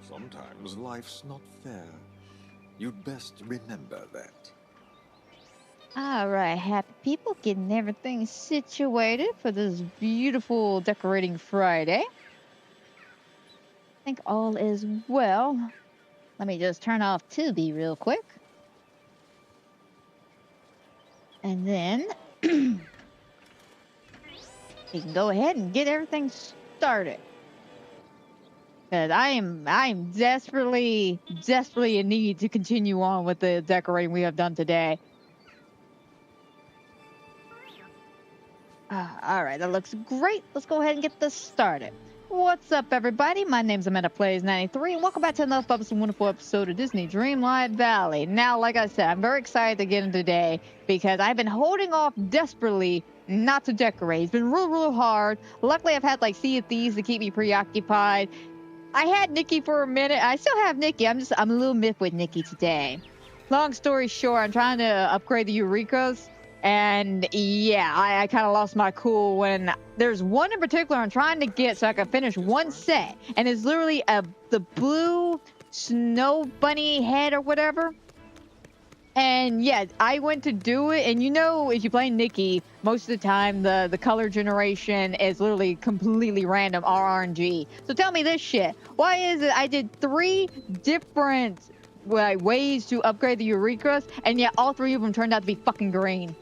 Sometimes life's not fair. You'd best remember that. All right, happy people, getting everything situated for this beautiful decorating Friday. I think all is well. Let me just turn off Tubi real quick. And then we can go ahead and get everything started. Because I am desperately in need to continue on with the decorating we have done today. All right, that looks great. Let's go ahead and get this started. What's up, everybody? My name's Amanda Plays 93, and welcome back to another fun, wonderful episode of Disney Dreamlight Valley. Now, like I said, I'm very excited to get in today because I've been holding off desperately not to decorate. It's been real hard. Luckily, I've had like Sea of Thieves to keep me preoccupied. I had Nikki for a minute. I still have Nikki. I'm a little miffed with Nikki today. Long story short, I'm trying to upgrade the Eurekas. And yeah, I kind of lost my cool when there's one in particular I'm trying to get so I can finish one set. And it's literally the blue snow bunny head or whatever. And yeah, I went to do it. And you know, if you play Nikki, most of the time the color generation is literally completely random RNG. So tell me this shit. Why is it I did 3 different ways to upgrade the Eurekas, and yet all 3 of them turned out to be fucking green?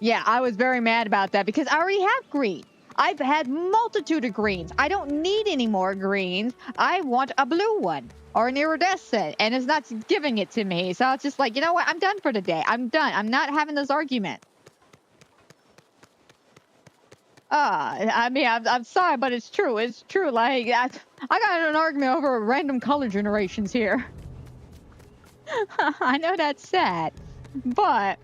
Yeah, I was very mad about that because I already have green. I've had multitude of greens. I don't need any more greens. I want a blue one or an iridescent, and it's not giving it to me. So it's just like, you know what? I'm done for today. I'm done. I'm not having this argument. I mean, I'm sorry, but it's true. It's true. Like, I got an argument over random color generations here. I know that's sad, but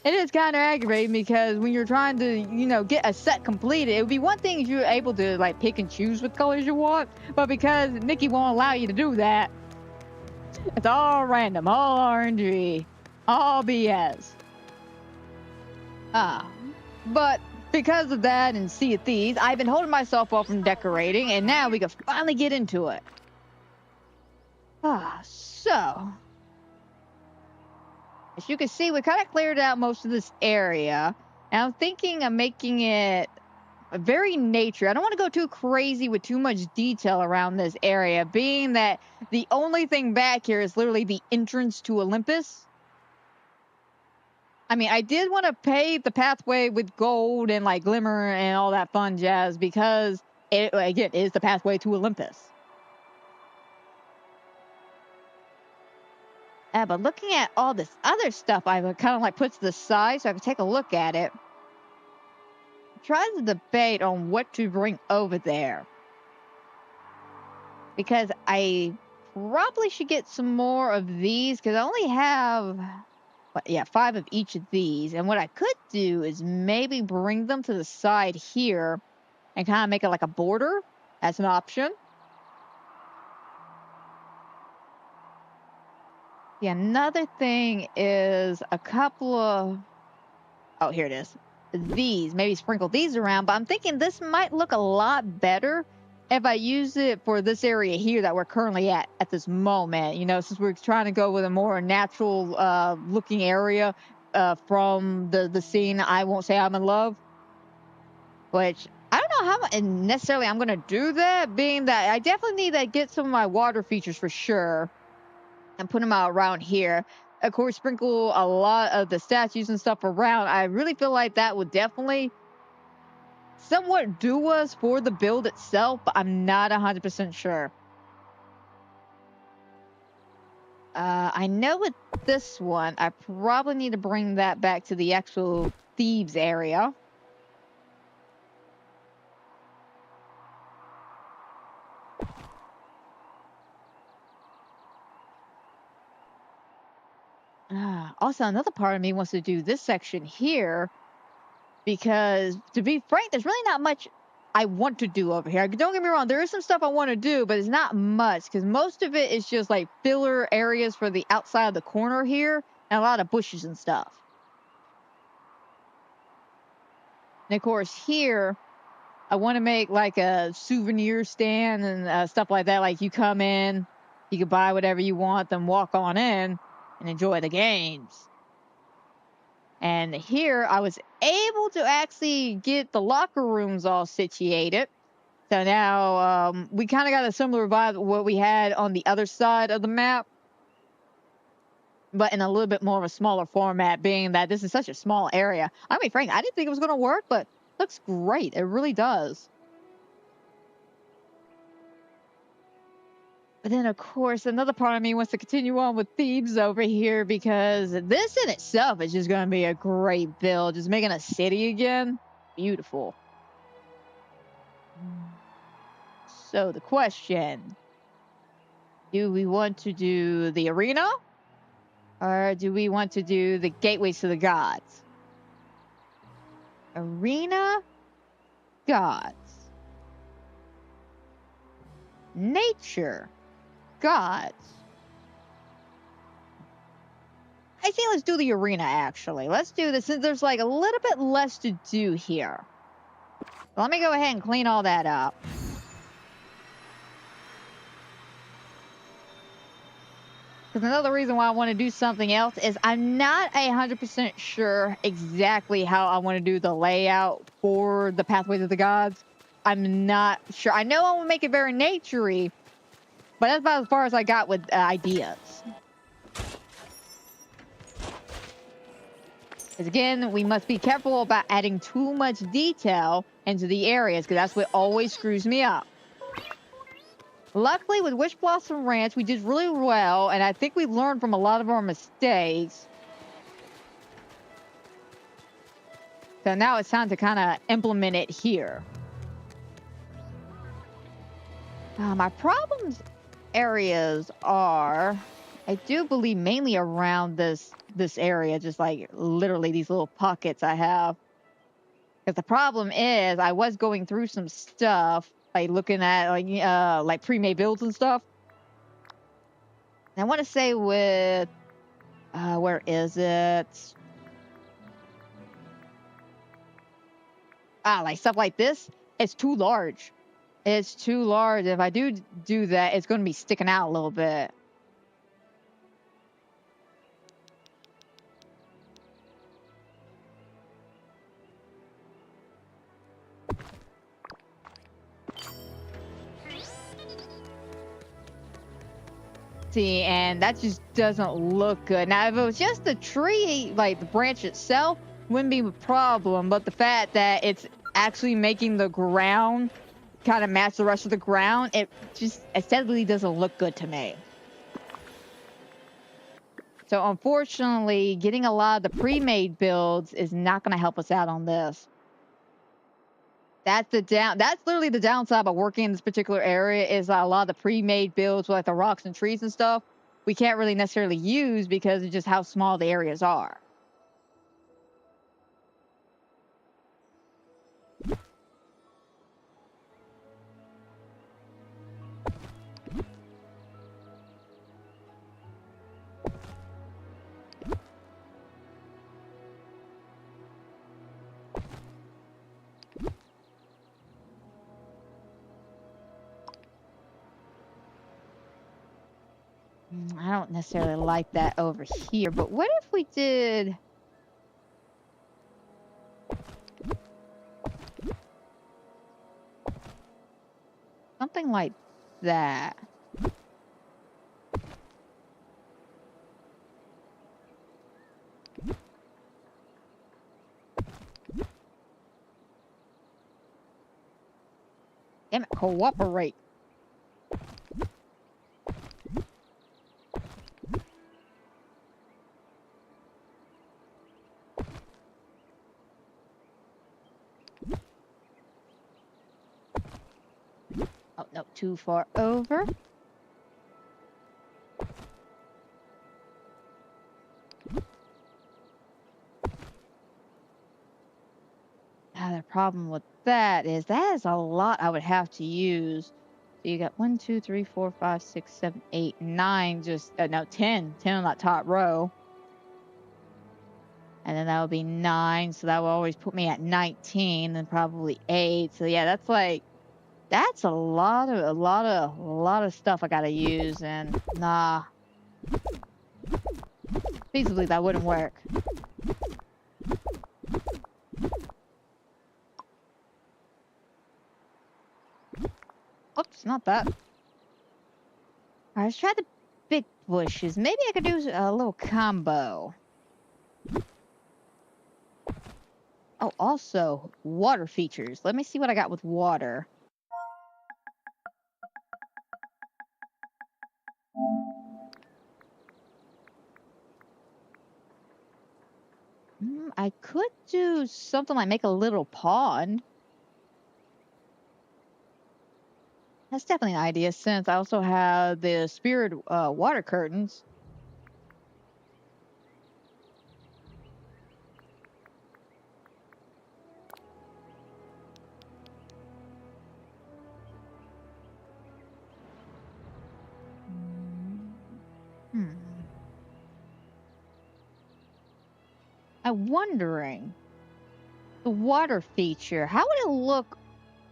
it is kind of aggravating because when you're trying to, you know, get a set completed, it would be one thing if you're able to, like, pick and choose what colors you want. But because Nikki won't allow you to do that, it's all random, all RNG, all BS. But because of that and Sea of Thieves, I've been holding myself off from decorating, and now we can finally get into it. So as you can see, we kind of cleared out most of this area. And I'm thinking of making it very nature. I don't want to go too crazy with too much detail around this area, being that the only thing back here is literally the entrance to Olympus. I mean, I did want to pave the pathway with gold and like glimmer and all that fun jazz because it, again, is the pathway to Olympus. But looking at all this other stuff, I kind of like put to the side so I can take a look at it. Try to debate on what to bring over there. Because I probably should get some more of these because I only have, 5 of each of these. And what I could do is maybe bring them to the side here and kind of make it like a border as an option. Yeah, another thing is a couple of, oh, here it is. These, maybe sprinkle these around, but I'm thinking this might look a lot better if I use it for this area here that we're currently at this moment. You know, since we're trying to go with a more natural looking area from the scene I Won't Say I'm in Love, which I don't know how necessarily I'm going to do that, being that I definitely need to get some of my water features for sure and put them out around here. Of course, sprinkle a lot of the statues and stuff around. I really feel like that would definitely somewhat do us for the build itself, but I'm not 100% sure. I know with this one, I probably need to bring that back to the actual thieves area. Also, another part of me wants to do this section here because, to be frank, there's really not much I want to do over here. Don't get me wrong, there is some stuff I want to do, but it's not much because most of it is just like filler areas for the outside of the corner here and a lot of bushes and stuff. And of course, here I want to make like a souvenir stand and stuff like that. Like you come in, you can buy whatever you want, then walk on in and enjoy the games. And here I was able to actually get the locker rooms all situated. So now we kind of got a similar vibe to what we had on the other side of the map, but in a little bit more of a smaller format, being that this is such a small area. I mean, Frank, I didn't think it was going to work, but it looks great. It really does. But then, of course, another part of me wants to continue on with Thebes over here because this in itself is just going to be a great build. Just making a city again. Beautiful. So the question, do we want to do the arena or do we want to do the gateways to the gods? Arena, gods. Nature, gods. I think let's do the arena, actually. Let's do this since there's like a little bit less to do here. Let me go ahead and clean all that up. Because another reason why I want to do something else is I'm not 100% sure exactly how I want to do the layout for the Pathways of the Gods. I'm not sure. I know I want to make it very nature-y, but that's about as far as I got with ideas. Because again, we must be careful about adding too much detail into the areas, because that's what always screws me up. Luckily, with Wish Blossom Ranch, we did really well, and I think we learned from a lot of our mistakes. So now it's time to kind of implement it here. My problems areas are, I do believe, mainly around this area, just like literally these little pockets I have. Because the problem is, I was going through some stuff, like looking at like pre-made builds and stuff. And I want to say with, where is it? Like stuff like this, it's too large. It's too large. If I do that, it's going to be sticking out a little bit. See, and that just doesn't look good. Now, if it was just the tree, like the branch itself, wouldn't be a problem. But the fact that it's actually making the ground kind of match the rest of the ground, it just aesthetically doesn't look good to me. So unfortunately, getting a lot of the pre-made builds is not going to help us out on this. That's literally the downside of working in this particular area, is a lot of the pre-made builds with like the rocks and trees and stuff we can't really necessarily use because of just how small the areas are. I don't necessarily like that over here, but what if we did... something like that? Damn it, cooperate. Oh, no, too far over. Now, the problem with that is a lot I would have to use. So you got 1, 2, 3, 4, 5, 6, 7, 8, 9, just, no, 10 on that top row. And then that would be 9, so that would always put me at 19, and probably 8. So yeah, that's like, that's a lot of stuff I gotta use, and nah, feasibly that wouldn't work. Oops, not that. Alright, let's try the big bushes. Maybe I could do a little combo. Oh, also, water features. Let me see what I got with water. I could do something like make a little pond. That's definitely an idea, since I also have the spirit water curtains. I'm wondering, the water feature, how would it look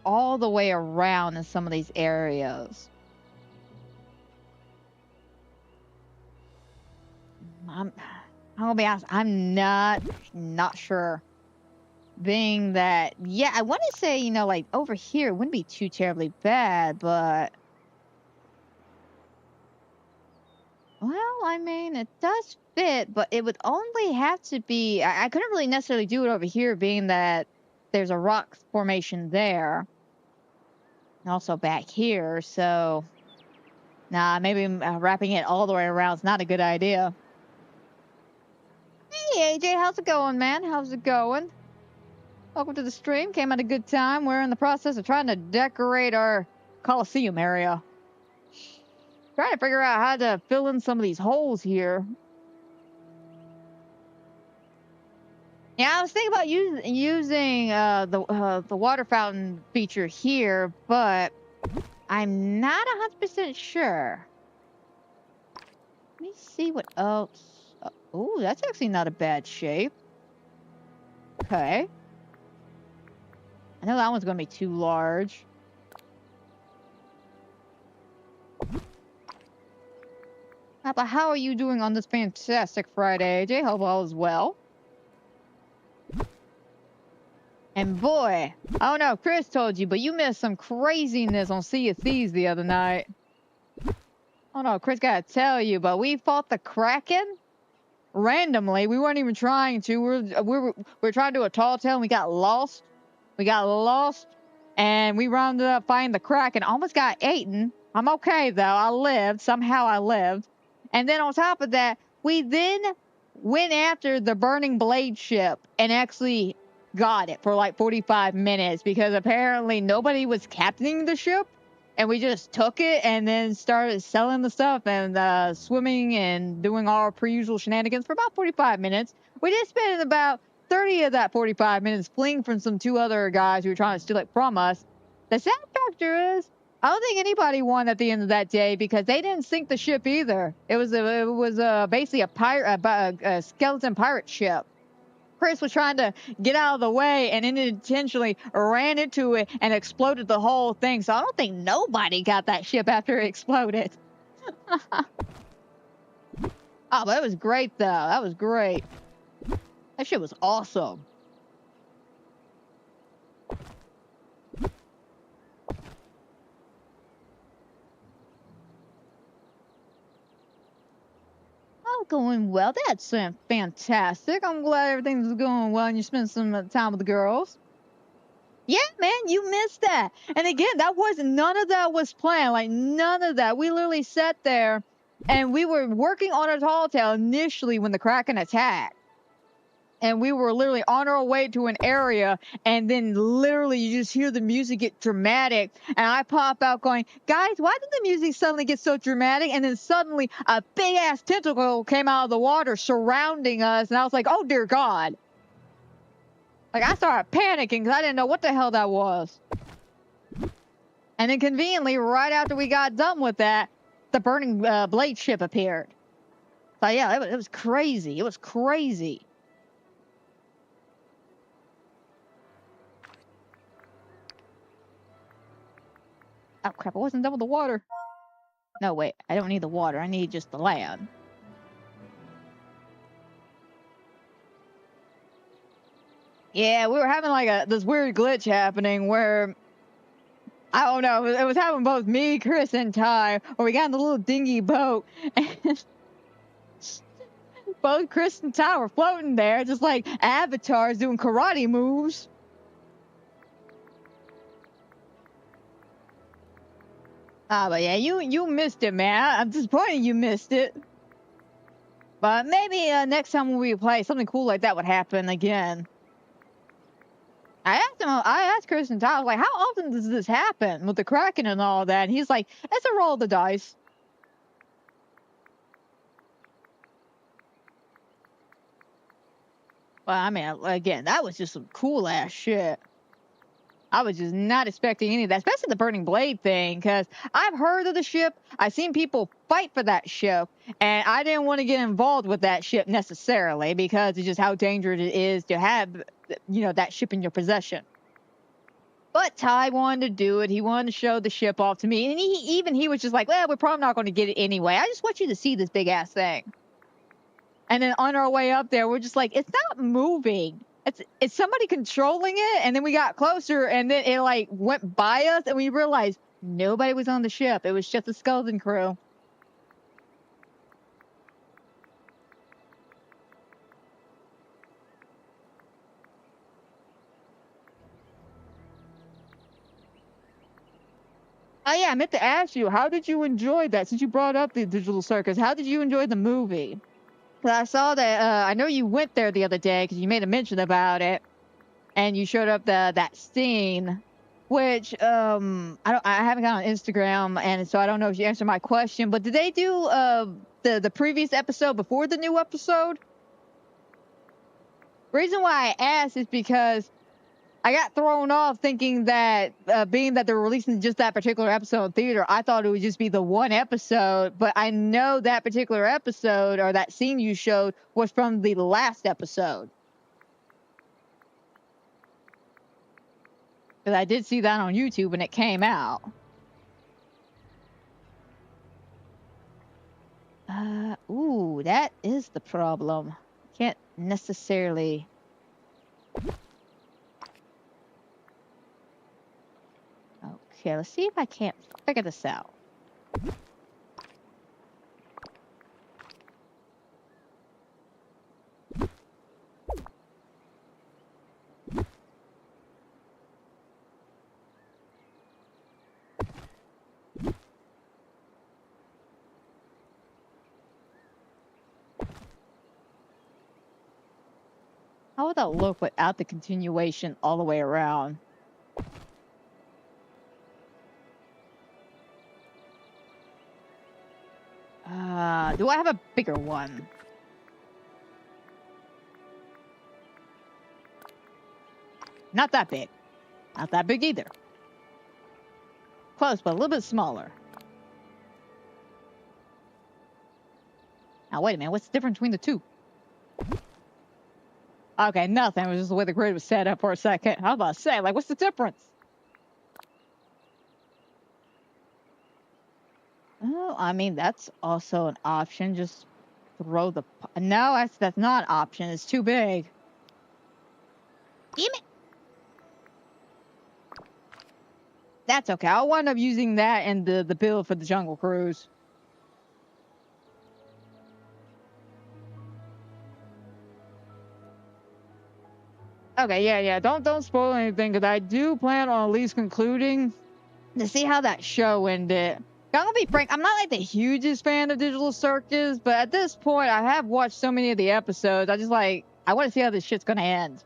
all the way around in some of these areas? I'm gonna be honest, I'm not sure. Being that, yeah, I want to say, like over here, it wouldn't be too terribly bad, but well, I mean, it does fit, but it would only have to be, I couldn't really necessarily do it over here, being that there's a rock formation there. And also back here, so nah, maybe wrapping it all the way around is not a good idea. Hey AJ, how's it going, man? How's it going? Welcome to the stream. Came at a good time. We're in the process of trying to decorate our Coliseum area. Trying to figure out how to fill in some of these holes here. Yeah, I was thinking about using the water fountain feature here, but I'm not 100% sure. Let me see what else. Oh, that's actually not a bad shape. Okay. I know that one's going to be too large. But how are you doing on this fantastic Friday, AJ? Hope all is well. And boy, I don't know if Chris told you, but you missed some craziness on Sea of Thieves the other night. Oh no, Chris gotta tell you, but we fought the Kraken randomly. We weren't even trying to. We were trying to do a tall tale and we got lost. And we rounded up finding the Kraken. Almost got eaten. I'm okay though. I lived. Somehow I lived. And then on top of that, we then went after the burning blade ship and actually got it for like 45 minutes because apparently nobody was captaining the ship. And we just took it and then started selling the stuff and swimming and doing our per-usual shenanigans for about 45 minutes. We did spend about 30 of that 45 minutes fleeing from some 2 other guys who were trying to steal it from us. The sad factor is, I don't think anybody won at the end of that day because they didn't sink the ship either. It was basically a skeleton pirate ship. Chris was trying to get out of the way and unintentionally ran into it and exploded the whole thing. So I don't think nobody got that ship after it exploded. Oh, but it was great, though. That was great. That shit was awesome. Oh, going well. That's fantastic. I'm glad everything's going well and you spent some time with the girls. Yeah, man, you missed that. And again, none of that was planned. Like, none of that. We literally sat there and we were working on a tall tale initially when the Kraken attacked. And we were literally on our way to an area, and then literally you just hear the music get dramatic, and I pop out going, guys, why did the music suddenly get so dramatic? And then suddenly a big-ass tentacle came out of the water surrounding us, and I was like, oh, dear God. Like, I started panicking because I didn't know what the hell that was. And then conveniently, right after we got done with that, the burning blade ship appeared. So, yeah, it was crazy. It was crazy. Oh crap, I wasn't done with the water. No, wait, I don't need the water. I need just the land. Yeah, we were having like this weird glitch happening where, I don't know, it was having both me, Chris, and Ty, where we got in the little dingy boat, and both Chris and Ty were floating there, just like avatars doing karate moves. But yeah, you missed it, man. I'm disappointed you missed it. But maybe next time when we play, something cool like that would happen again. I asked Chris and Ty, I was like, how often does this happen with the Kraken and all that? And he's like, it's a roll of the dice. Well, I mean, again, that was just some cool ass shit. I was just not expecting any of that, especially the Burning Blade thing, because I've heard of the ship, I've seen people fight for that ship, and I didn't want to get involved with that ship necessarily because it's just how dangerous it is to have, you know, that ship in your possession. But Ty wanted to do it. He wanted to show the ship off to me, and he was just like, well, we're probably not going to get it anyway. I just want you to see this big ass thing. And then on our way up there, we're just like, it's not moving. It's somebody controlling it. And then we got closer, and then it like went by us, and we realized nobody was on the ship. It was just the skeleton crew. Oh yeah, I meant to ask you, how did you enjoy that? Since you brought up the Digital Circus, how did you enjoy the movie? I saw that. I know you went there the other day because you made a mention about it, and you showed up that scene, which I haven't got on Instagram, and so I don't know if you answered my question. But did they do the previous episode before the new episode? Reason why I asked is because I got thrown off thinking that being that they're releasing just that particular episode in theater, I thought it would just be the one episode. But I know that particular episode or that scene you showed was from the last episode. Because I did see that on YouTube when it came out. Ooh, that is the problem. Can't necessarily... Okay, let's see if I can't figure this out. How would that look without the continuation all the way around? Do I have a bigger one? Not that big. Not that big either. Close, but a little bit smaller. Now, wait a minute. What's the difference between the two? Okay, nothing. It was just the way the grid was set up for a second. I was about to say, like, what's the difference? Oh, I mean, that's also an option. Just throw the... No, that's not an option. It's too big. Damn it. That's okay. I'll wind up using that in the build for the Jungle Cruise. Okay, yeah. Don't spoil anything, because I do plan on at least concluding to see how that show ended. I'm gonna be frank, I'm not like the hugest fan of Digital Circus, but at this point, I have watched so many of the episodes. I want to see how this shit's gonna end.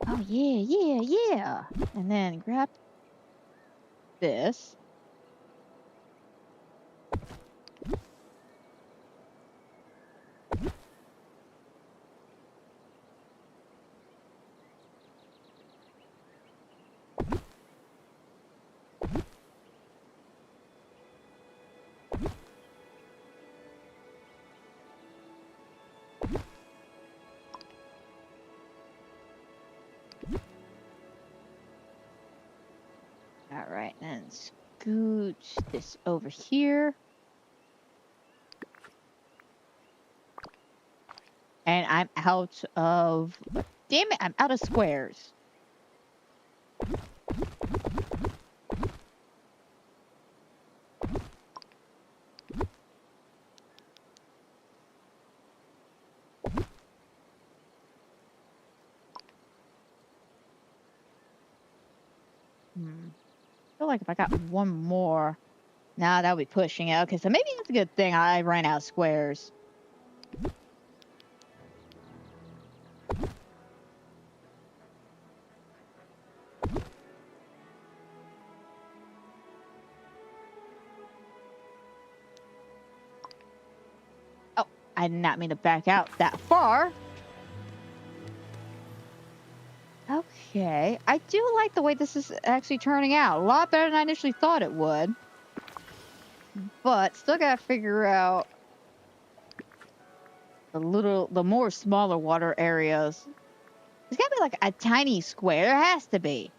Oh yeah. And then grab this. scooch this over here. And I'm out of... Damn it, I'm out of squares. I feel like if I got one more... Nah, that would be pushing it. Okay, so maybe it's a good thing I ran out of squares. Oh, I did not mean to back out that far. Okay, I do like the way this is actually turning out. A lot better than I initially thought it would. But still gotta figure out the more smaller water areas. There's gotta be like a tiny square. There has to be.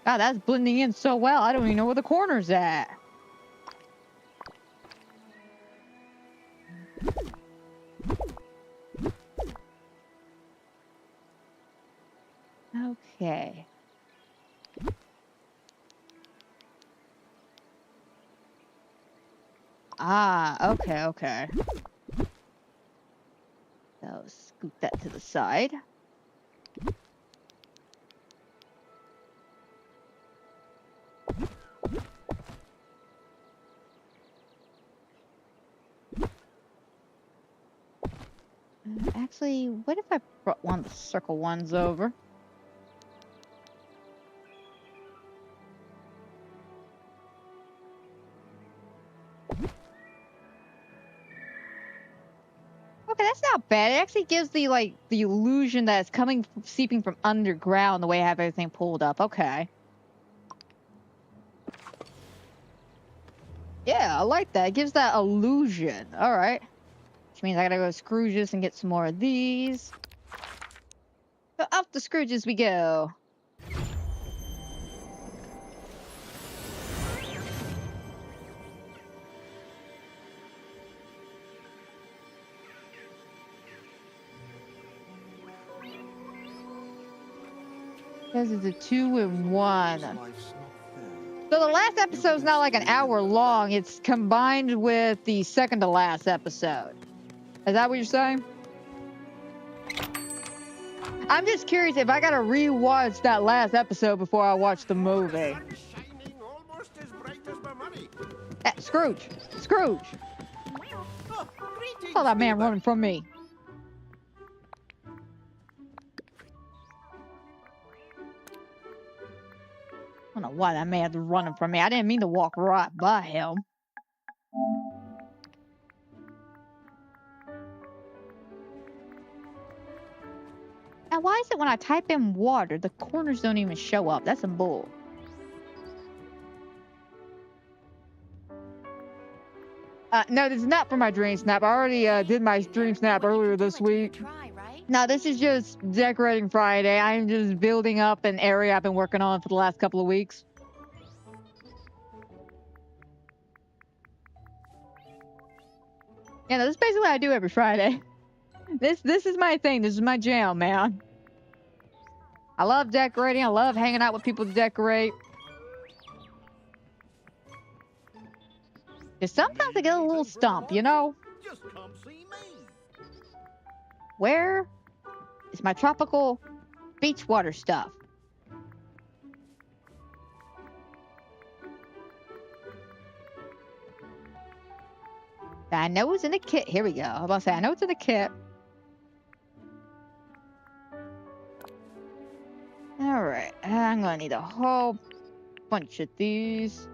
God, that's blending in so well. I don't even know where the corner's at. Okay. Ah, okay. So scoot that to the side. Actually, what if I brought one of the circle ones over? Okay, that's not bad. It actually gives the the illusion that it's coming, seeping from underground the way I have everything pulled up. Okay. Yeah, I like that. It gives that illusion. All right. Which means I gotta go to Scrooge's and get some more of these. So up the Scrooge's we go. Because it's a 2-in-1. Life's not fair. So the last episode's not like an hour long. It's combined with the second to last episode. Is that what you're saying? I'm just curious if I gotta rewatch that last episode before I watch the movie. Scrooge! Scrooge! Oh, that man running from me. I don't know why that man's running from me. I didn't mean to walk right by him. Now, why is it when I type in water, the corners don't even show up? That's some bull. No, this is not for my dream snap. I already did my dream snap earlier this week. No, this is just decorating Friday. I'm just building up an area I've been working on for the last couple of weeks. Yeah, no, this is basically what I do every Friday. This is my thing. This is my jam, man. I love decorating. I love hanging out with people to decorate. Because sometimes I get a little stump, you know? Just come see me. Where is my tropical beach water stuff? I know it's in the kit. Here we go. I was about to say, I know it's in the kit. Alright, I'm gonna need a whole bunch of these.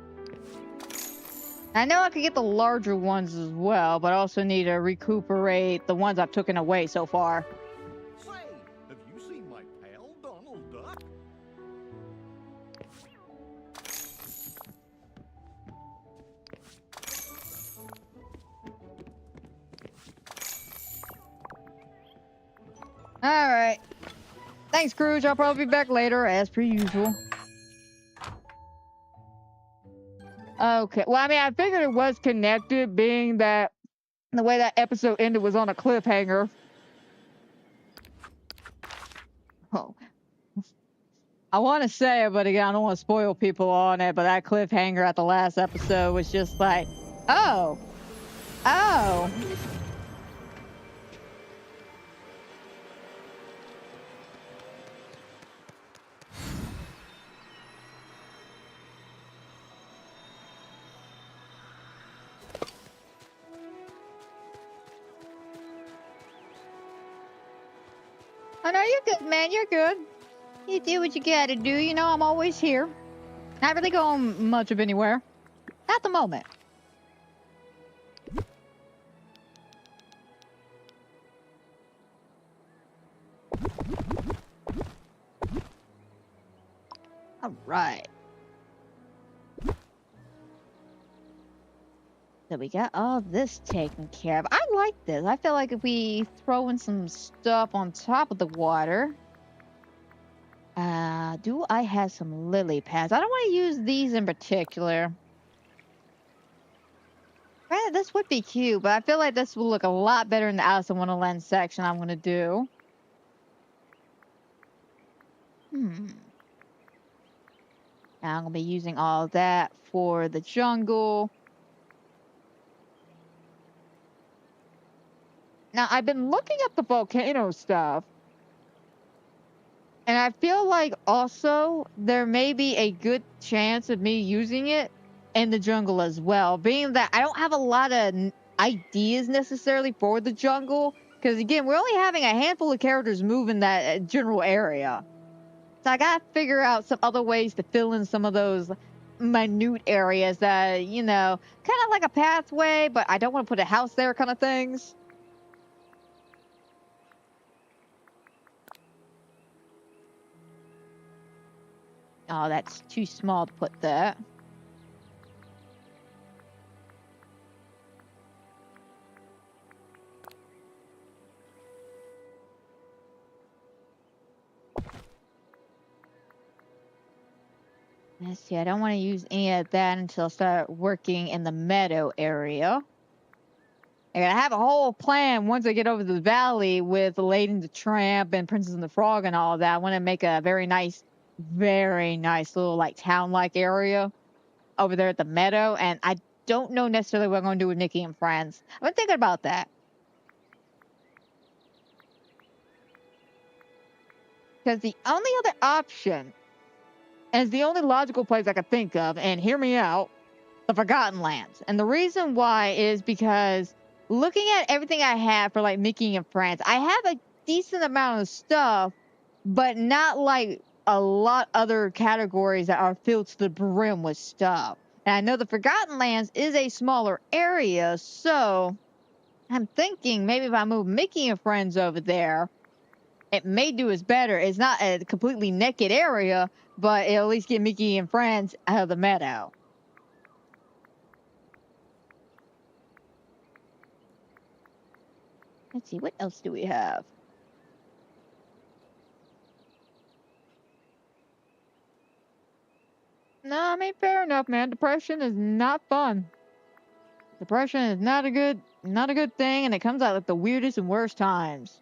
I know I could get the larger ones as well, but I also need to recuperate the ones I've taken away so far. Say, have you seen my pal, Donald Duck? All right. Thanks, Scrooge. I'll probably be back later, as per usual. Okay. Well, I mean, I figured it was connected, being that the way that episode ended was on a cliffhanger. Oh, I want to say it, but again, I don't want to spoil people on it. But that cliffhanger at the last episode was just like, oh, oh. Oh, no, you're good, man. You're good. You do what you gotta do. You know, I'm always here. Not really going much of anywhere. Not the moment. All right. So we got all this taken care of. I like this. I feel like if we throw in some stuff on top of the water. Do I have some lily pads? I don't want to use these in particular. Right, this would be cute, but I feel like this will look a lot better in the Alice in Wonderland section I'm going to do. Now I'm going to be using all that for the jungle. Now, I've been looking at the volcano stuff. And I feel like also there may be a good chance of me using it in the jungle as well. Being that I don't have a lot of ideas necessarily for the jungle. Because again, we're only having a handful of characters move in that general area. So I gotta figure out some other ways to fill in some of those minute areas that, you know, kind of like a pathway, but I don't want to put a house there kind of things. Oh, that's too small to put that. Let's see, I don't want to use any of that until I start working in the meadow area. I gotta have a whole plan once I get over the valley with Lady and the Tramp and Princess and the Frog and all of that. I want to make a very nice little like town-like area over there at the meadow. And I don't know necessarily what I'm going to do with Nikki and friends. I've been thinking about that. Because the only other option, and it's the only logical place I could think of, and hear me out, the Forgotten Lands. And the reason why is because looking at everything I have for like Mickey and Friends, I have a decent amount of stuff, but not like a lot other categories that are filled to the brim with stuff. And I know the Forgotten Lands is a smaller area, so I'm thinking maybe if I move Mickey and Friends over there, it may do us better. It's not a completely naked area, but it'll at least get Mickey and Friends out of the meadow. Let's see, what else do we have? No, I mean, fair enough, man. Depression is not fun. Depression is not a good thing, and it comes out at the weirdest and worst times.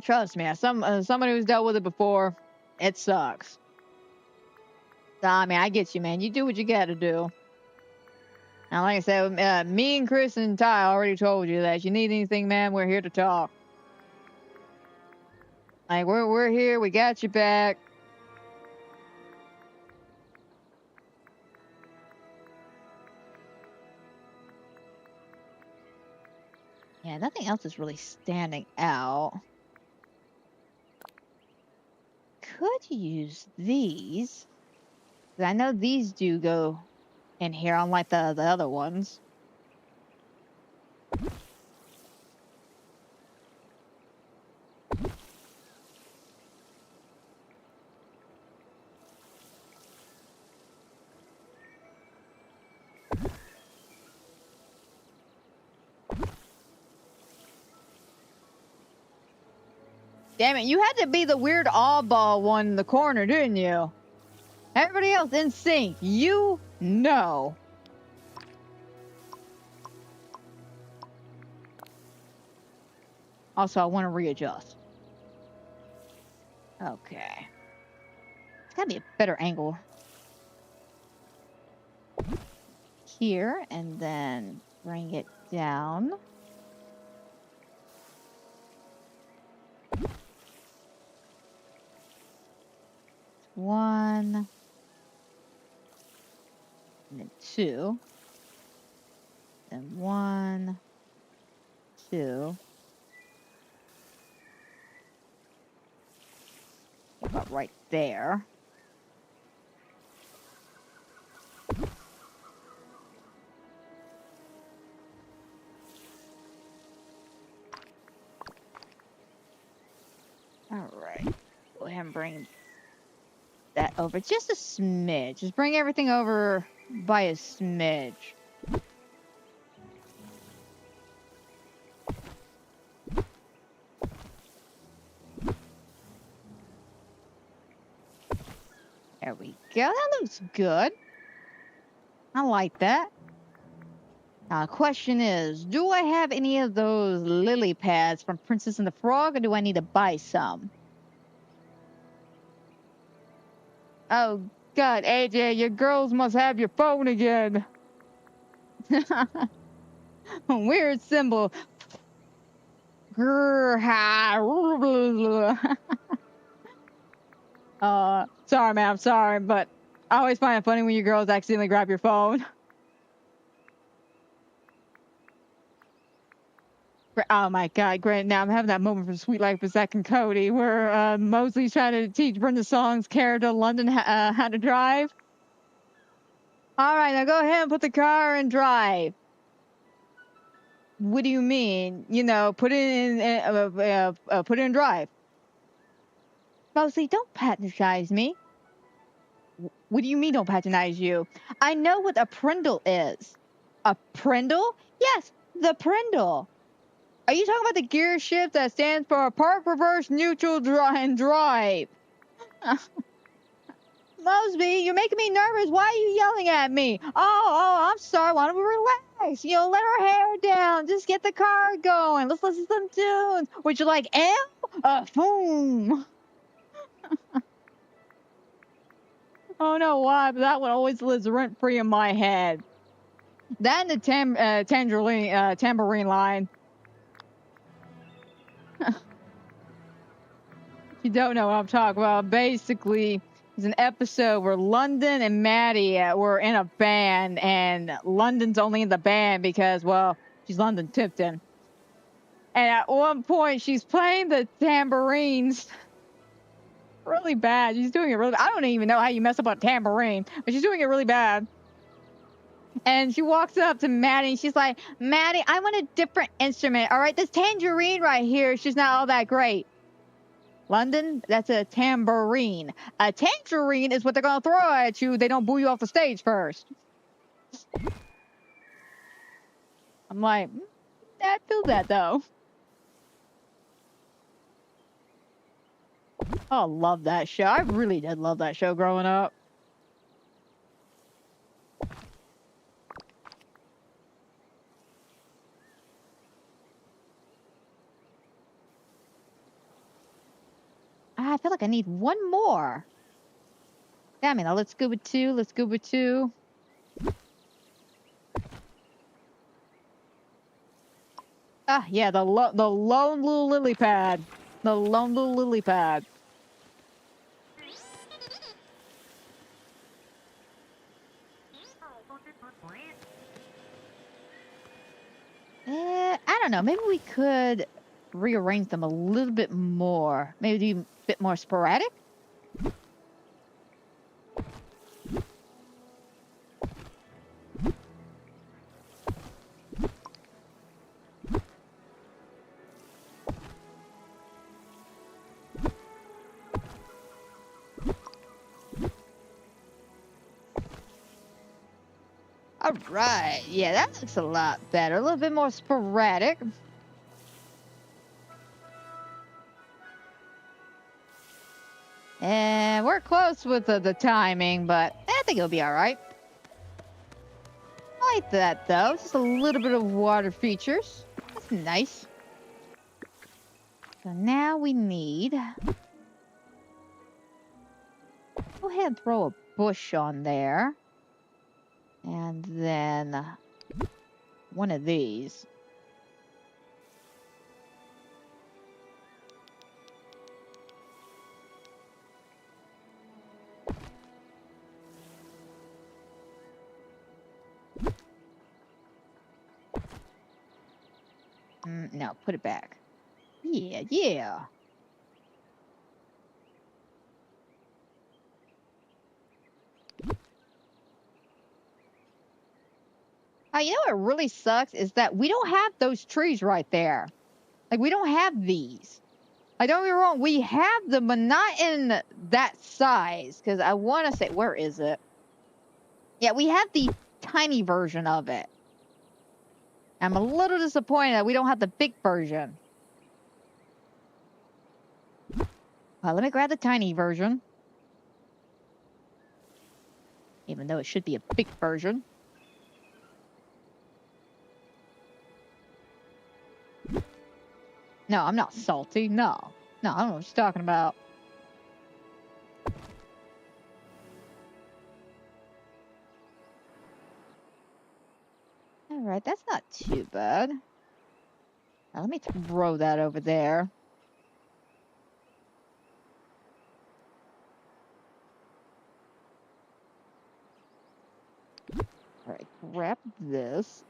Trust me, as somebody who's dealt with it before, it sucks. So, I mean, I get you, man. You do what you gotta do. Now, like I said, me and Chris and Ty already told you that if you need anything, man, we're here to talk. Like, we're here. We got your back. Yeah, nothing else is really standing out. Could use these. I know these do go in here, unlike the other ones. Damn it, you had to be the weird oddball one in the corner, didn't you? Everybody else in sync. You know. Also, I want to readjust. Okay. It's gotta be a better angle. Here, and then bring it down. One. And then two. Then one. Two. About right there. All right. Go ahead and bring that over just a smidge. Just bring everything over by a smidge. There we go. That looks good. I like that. Now, the question is, do I have any of those lily pads from Princess and the Frog, or do I need to buy some? Oh, God, AJ, your girls must have your phone again. Weird symbol. Sorry, ma'am, sorry, but I always find it funny when you girls accidentally grab your phone. Oh my God, great. Now I'm having that moment from Sweet Life with Zach and Cody where Mosley's trying to teach Brenda Song's character London how to drive. All right, now go ahead and put the car in drive. What do you mean? You know, put it in drive. Mosley, don't patronize me. What do you mean don't patronize you? I know what a Prindle is. A Prindle? Yes, the Prindle. Are you talking about the gear shift that stands for park, reverse, neutral, and drive? Mosby, you're making me nervous. Why are you yelling at me? Oh, I'm sorry. Why don't we relax? You know, let our hair down. Just get the car going. Let's listen to some tunes. Would you like M? Boom. Oh, no, why? But that one always lives rent-free in my head. That and the tambourine line. You don't know what I'm talking about. Basically, it's an episode where London and Maddie were in a band, and London's only in the band because, well, she's London Tipton. And at one point, she's playing the tambourines really bad. She's doing it really. I don't even know how you mess up a tambourine, but she's doing it really bad. And she walks up to Maddie, and she's like, "Maddie, I want a different instrument. All right, this tangerine right here, she's not all that great." London, that's a tambourine. A tangerine is what they're going to throw at you. They don't boo you off the stage first. I'm like, I feel that, though. Oh, love that show. I really did love that show growing up. I feel like I need one more. Damn it, now let's go with two. Let's go with two. Ah, yeah, the lone little lily pad. The lone little lily pad. I don't know. Maybe we could rearrange them a little bit more. Maybe do a bit more sporadic. All right. Yeah, that looks a lot better. A little bit more sporadic. And we're close with the timing, but I think it'll be alright. I like that, though. Just a little bit of water features. That's nice. So now we need... Go ahead and throw a bush on there. And then... one of these. No, put it back. Yeah, yeah. You know what really sucks is that we don't have those trees right there. Like, we don't have these. Like, don't get me wrong, we have them, but not in that size. Because I want to say, where is it? Yeah, we have the tiny version of it. I'm a little disappointed that we don't have the big version. Let me grab the tiny version. Even though it should be a big version. No, I'm not salty. No. No, I don't know what you're talking about. Alright, that's not too bad. Now, let me throw that over there. Alright, grab this.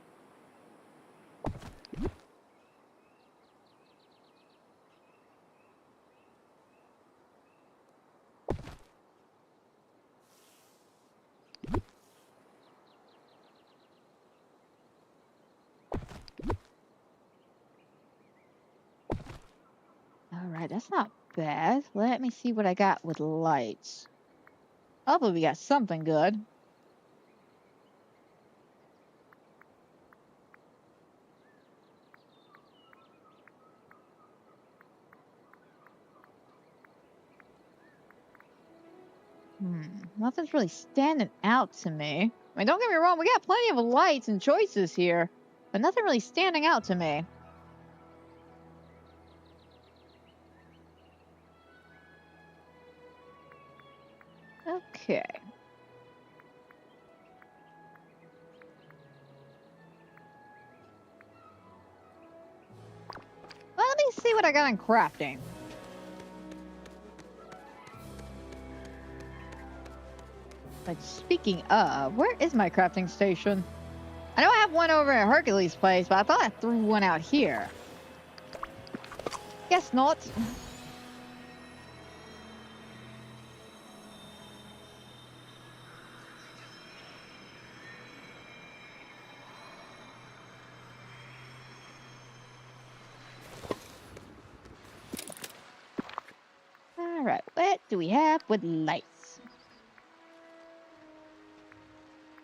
Alright, that's not bad. Let me see what I got with lights. Hopefully we got something good. Nothing's really standing out to me. I mean, don't get me wrong, we got plenty of lights and choices here, but nothing really standing out to me. Okay. Well, let me see what I got in crafting. But speaking of, where is my crafting station? I know I have one over at Hercules' place, but I thought I threw one out here. Guess not. Alright, what do we have with lights?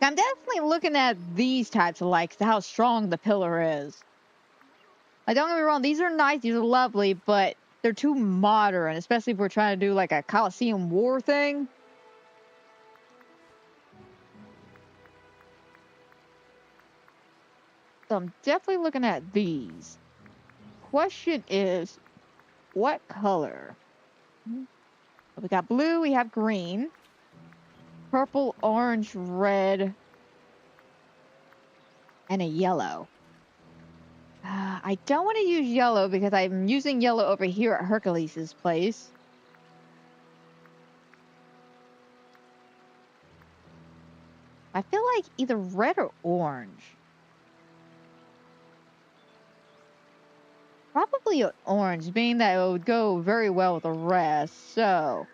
I'm definitely looking at these types of lights, how strong the pillar is. Like, don't get me wrong, these are nice, these are lovely, but they're too modern, especially if we're trying to do like a Colosseum War thing. So I'm definitely looking at these. Question is, what color? We got blue, we have green, purple, orange, red, and a yellow. I don't want to use yellow because I'm using yellow over here at Hercules' place. I feel like either red or orange. Probably orange, being that it would go very well with the rest, so...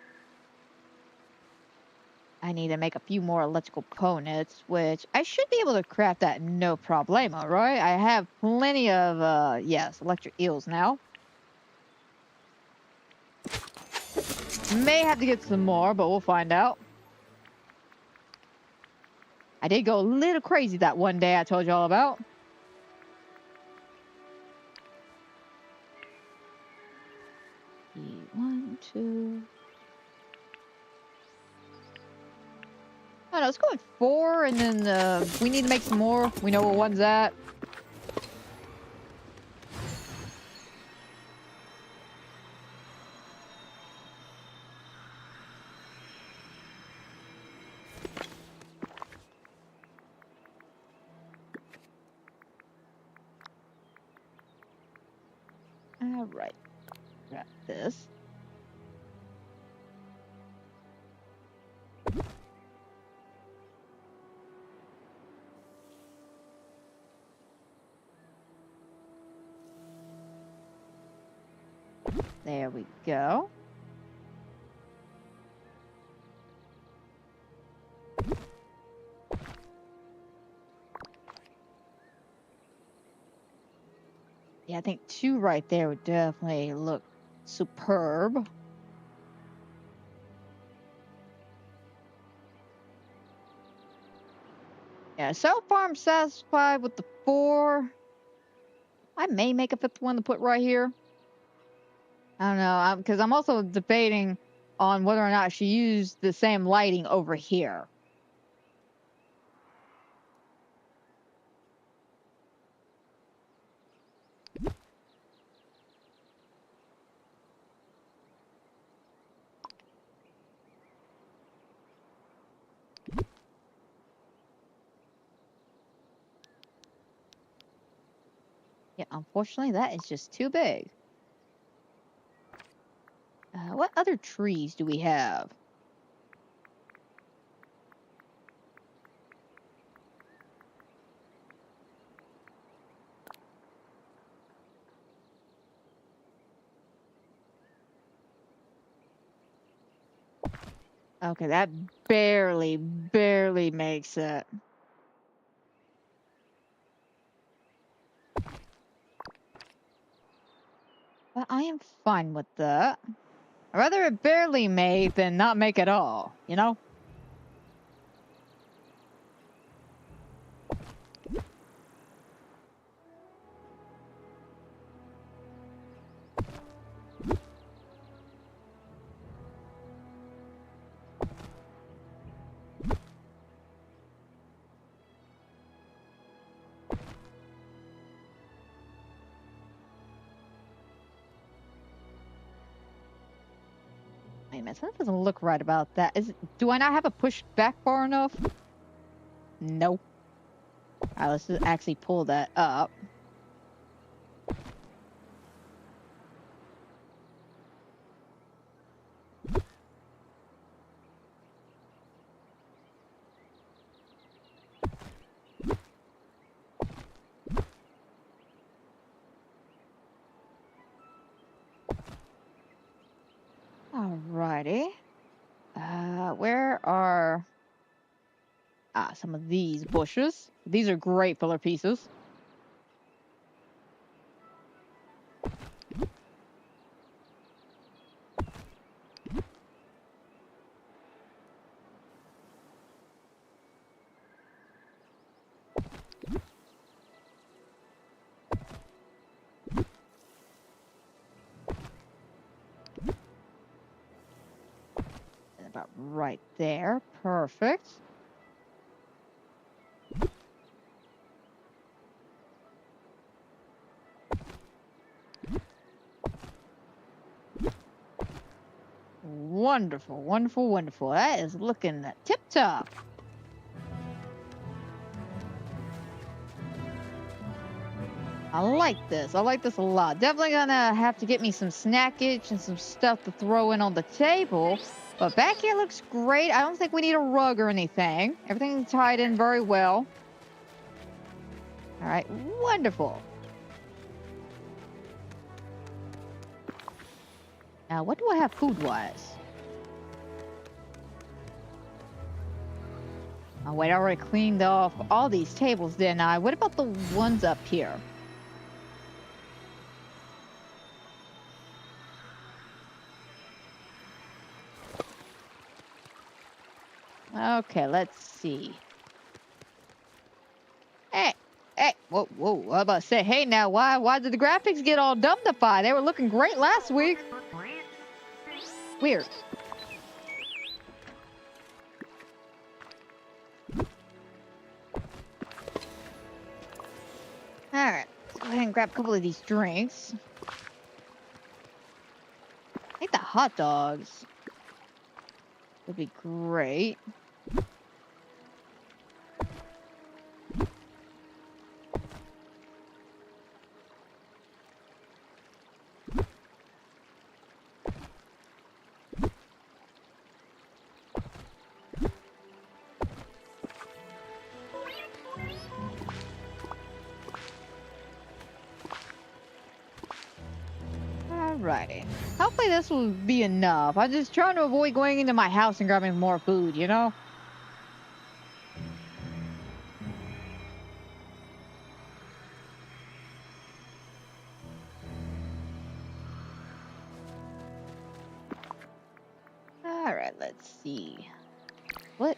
I need to make a few more electrical components, which I should be able to craft that no problemo, right? I have plenty of, yes, electric eels now. May have to get some more, but we'll find out. I did go a little crazy that one day I told you all about. One, two... I don't know, let's go with 4, and then we need to make some more. We know where one's at. All right, got this. There we go. Yeah, I think 2 right there would definitely look superb. Yeah, so far I'm satisfied with the 4. I may make a 5th one to put right here. I don't know, because I'm also debating on whether or not I should use the same lighting over here. Yeah, unfortunately, that is just too big. What other trees do we have? Okay, that barely makes it. But I am fine with that. I'd rather it barely make than not make at all, you know? Wait a minute, something doesn't look right about that. Do I not have it pushed back far enough? Nope. Alright, let's just actually pull that up. Alrighty. Where are some of these bushes? These are great filler pieces. About right there. Perfect. Wonderful, wonderful, wonderful. That is looking tip-top. I like this. I like this a lot. Definitely gonna have to get me some snackage and some stuff to throw in on the table. But back here looks great. I don't think we need a rug or anything. Everything's tied in very well. All right, wonderful. Now, what do I have food-wise? Oh, wait, I already cleaned off all these tables, didn't I? What about the ones up here? Okay, let's see. Hey, whoa, I was about to say, hey, now, why did the graphics get all dumbified? They were looking great last week. Weird. Alright, let's go ahead and grab a couple of these drinks. I think the hot dogs would be great. Alrighty. Hopefully this will be enough. I'm just trying to avoid going into my house and grabbing more food, you know? Alright, let's see. What?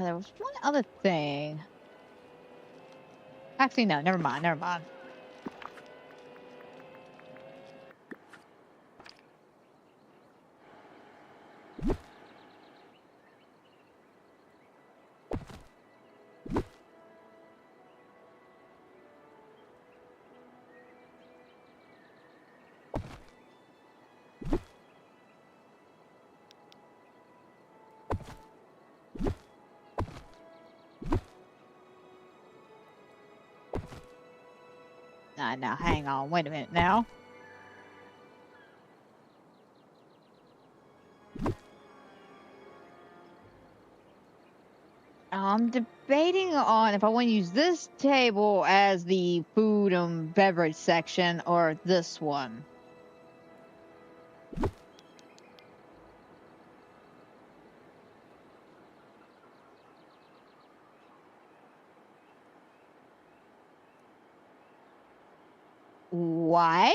There was one other thing. Actually, no, never mind. Now, hang on. Wait a minute now. I'm debating on if I want to use this table as the food and beverage section or this one. Why?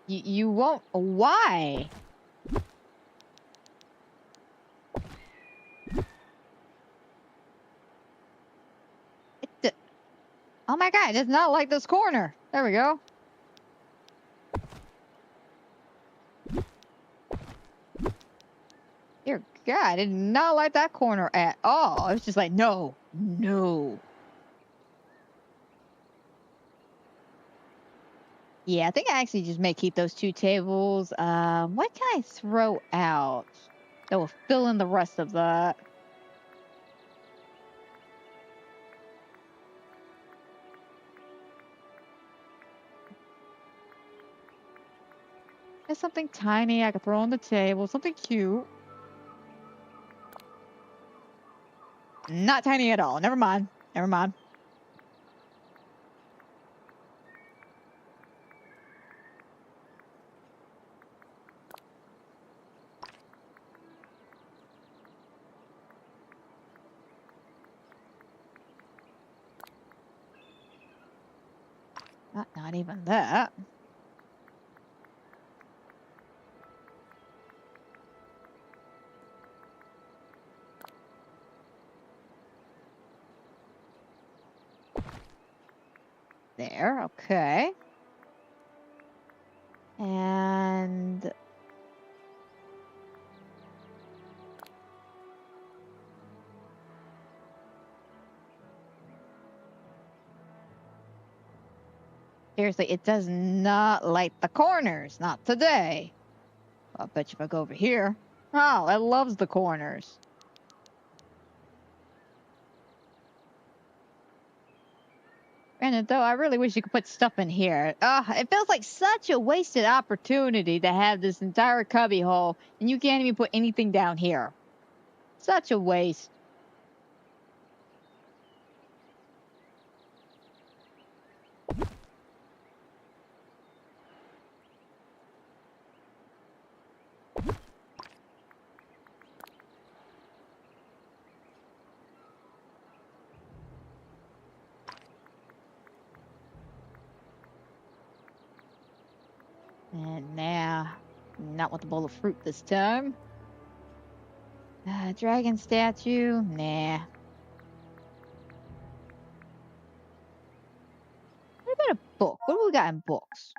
You won't. Why? Oh my god, it's not like this corner. There we go. Dear God, I did not like that corner at all. I was just like, no. Yeah, I think I actually just may keep those two tables. What can I throw out that will fill in the rest of that? There's something tiny I could throw on the table, something cute. Not tiny at all. Never mind. Not even that. There, okay. And seriously, it does not like the corners. Not today. I'll bet you if I go over here. Oh, it loves the corners. Granted, though, I really wish you could put stuff in here. It feels like such a wasted opportunity to have this entire cubby hole, and you can't even put anything down here. Such a waste. And now Not with the bowl of fruit this time. Dragon statue? Nah. What about a book? What do we got in books?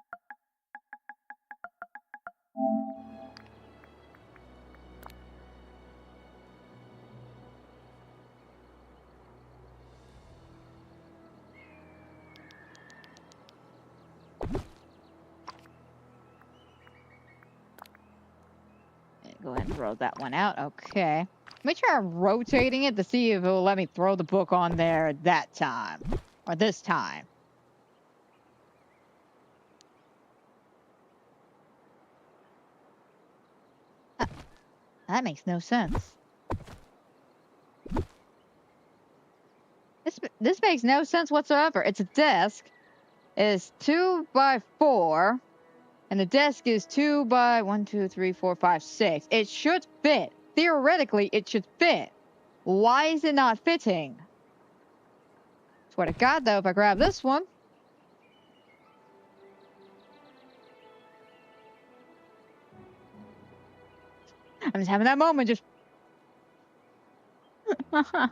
Go ahead and throw that one out. Okay. Let me try rotating it to see if it will let me throw the book on there that time. Or this time. That makes no sense. This makes no sense whatsoever. It's a desk. It's 2 by 4. And the desk is 2 by 1, 2, 3, 4, 5, 6. It should fit. Theoretically, it should fit. Why is it not fitting? Swear to God, though, if I grab this one. I'm just having that moment, just... Oh,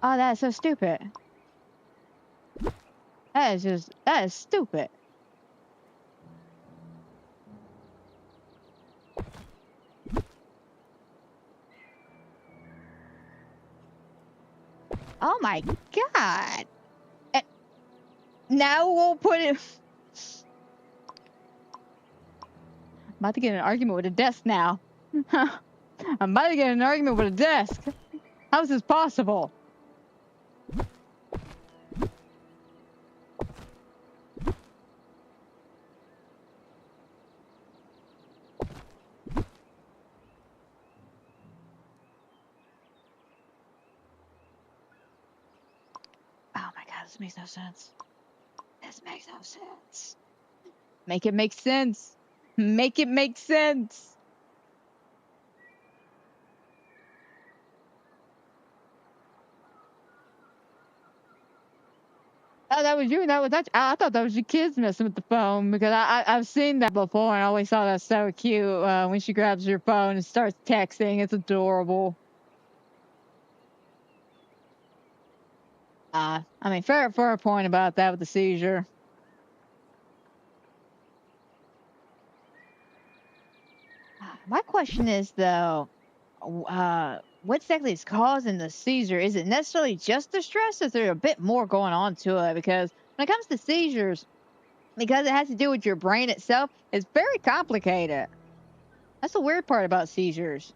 that is so stupid. That is stupid. Oh my God. Now we'll put it... I'm about to get in an argument with a desk now. I'm about to get in an argument with a desk. How is this possible? Oh my God, this makes no sense. This makes no sense. Make it make sense. Make it make sense. Oh, that was you. I thought that was your kids messing with the phone because I've seen that before and I always thought that's so cute when she grabs your phone and starts texting. It's adorable. I mean, fair point about that with the seizure. My question is though, what exactly is causing the seizure? Is it necessarily just the stress? Or is there a bit more going on to it? Because when it comes to seizures, because it has to do with your brain itself, it's very complicated. That's the weird part about seizures.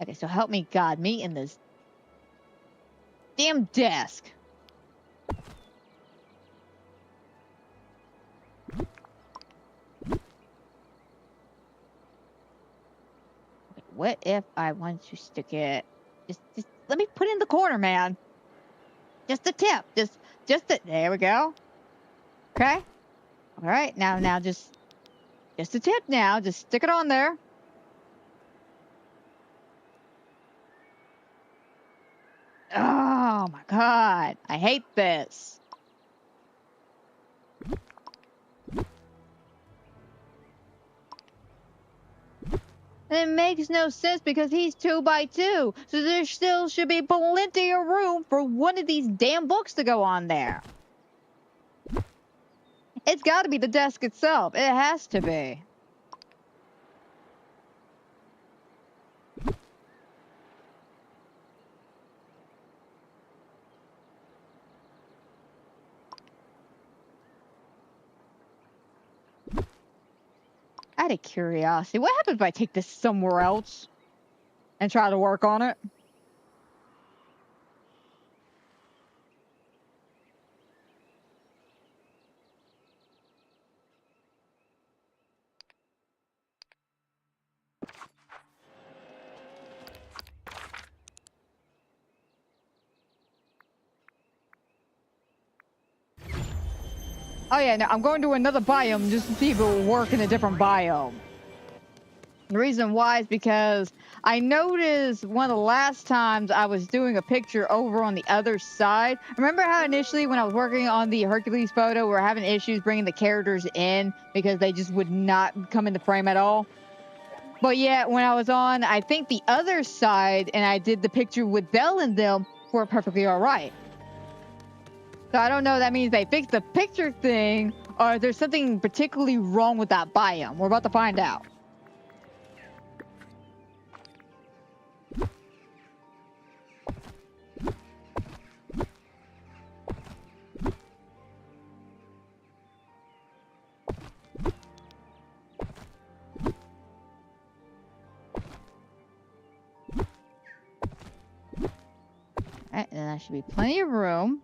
Okay, so help me God, me in this damn desk. What if I want to stick it? Just let me put it in the corner, man. Just a tip. There we go. Okay. All right. Now, just a tip. Now, just stick it on there. Oh my God! I hate this. And it makes no sense because he's 2 by 2. So there still should be plenty of room for one of these damn books to go on there. It's got to be the desk itself. It has to be. Out of curiosity, what happens if I take this somewhere else and try to work on it? Oh yeah, no, I'm going to another biome just to see if it will work in a different biome. The reason why is because I noticed one of the last times I was doing a picture over on the other side. Remember how initially when I was working on the Hercules photo, we were having issues bringing the characters in because they just would not come into frame at all? But yet, when I was on, I think the other side, and I did the picture with Belle and them, were perfectly all right. So I don't know if that means they fixed the picture thing, or there's something particularly wrong with that biome. We're about to find out. Alright, and that should be plenty of room.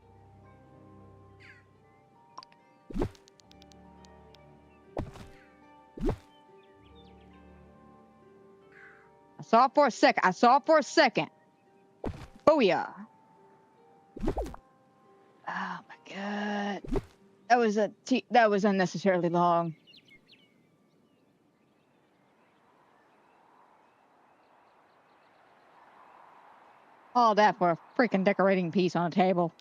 I saw it for a second. I saw it for a second. Booyah. Oh my god. That was unnecessarily long. All that for a freaking decorating piece on a table.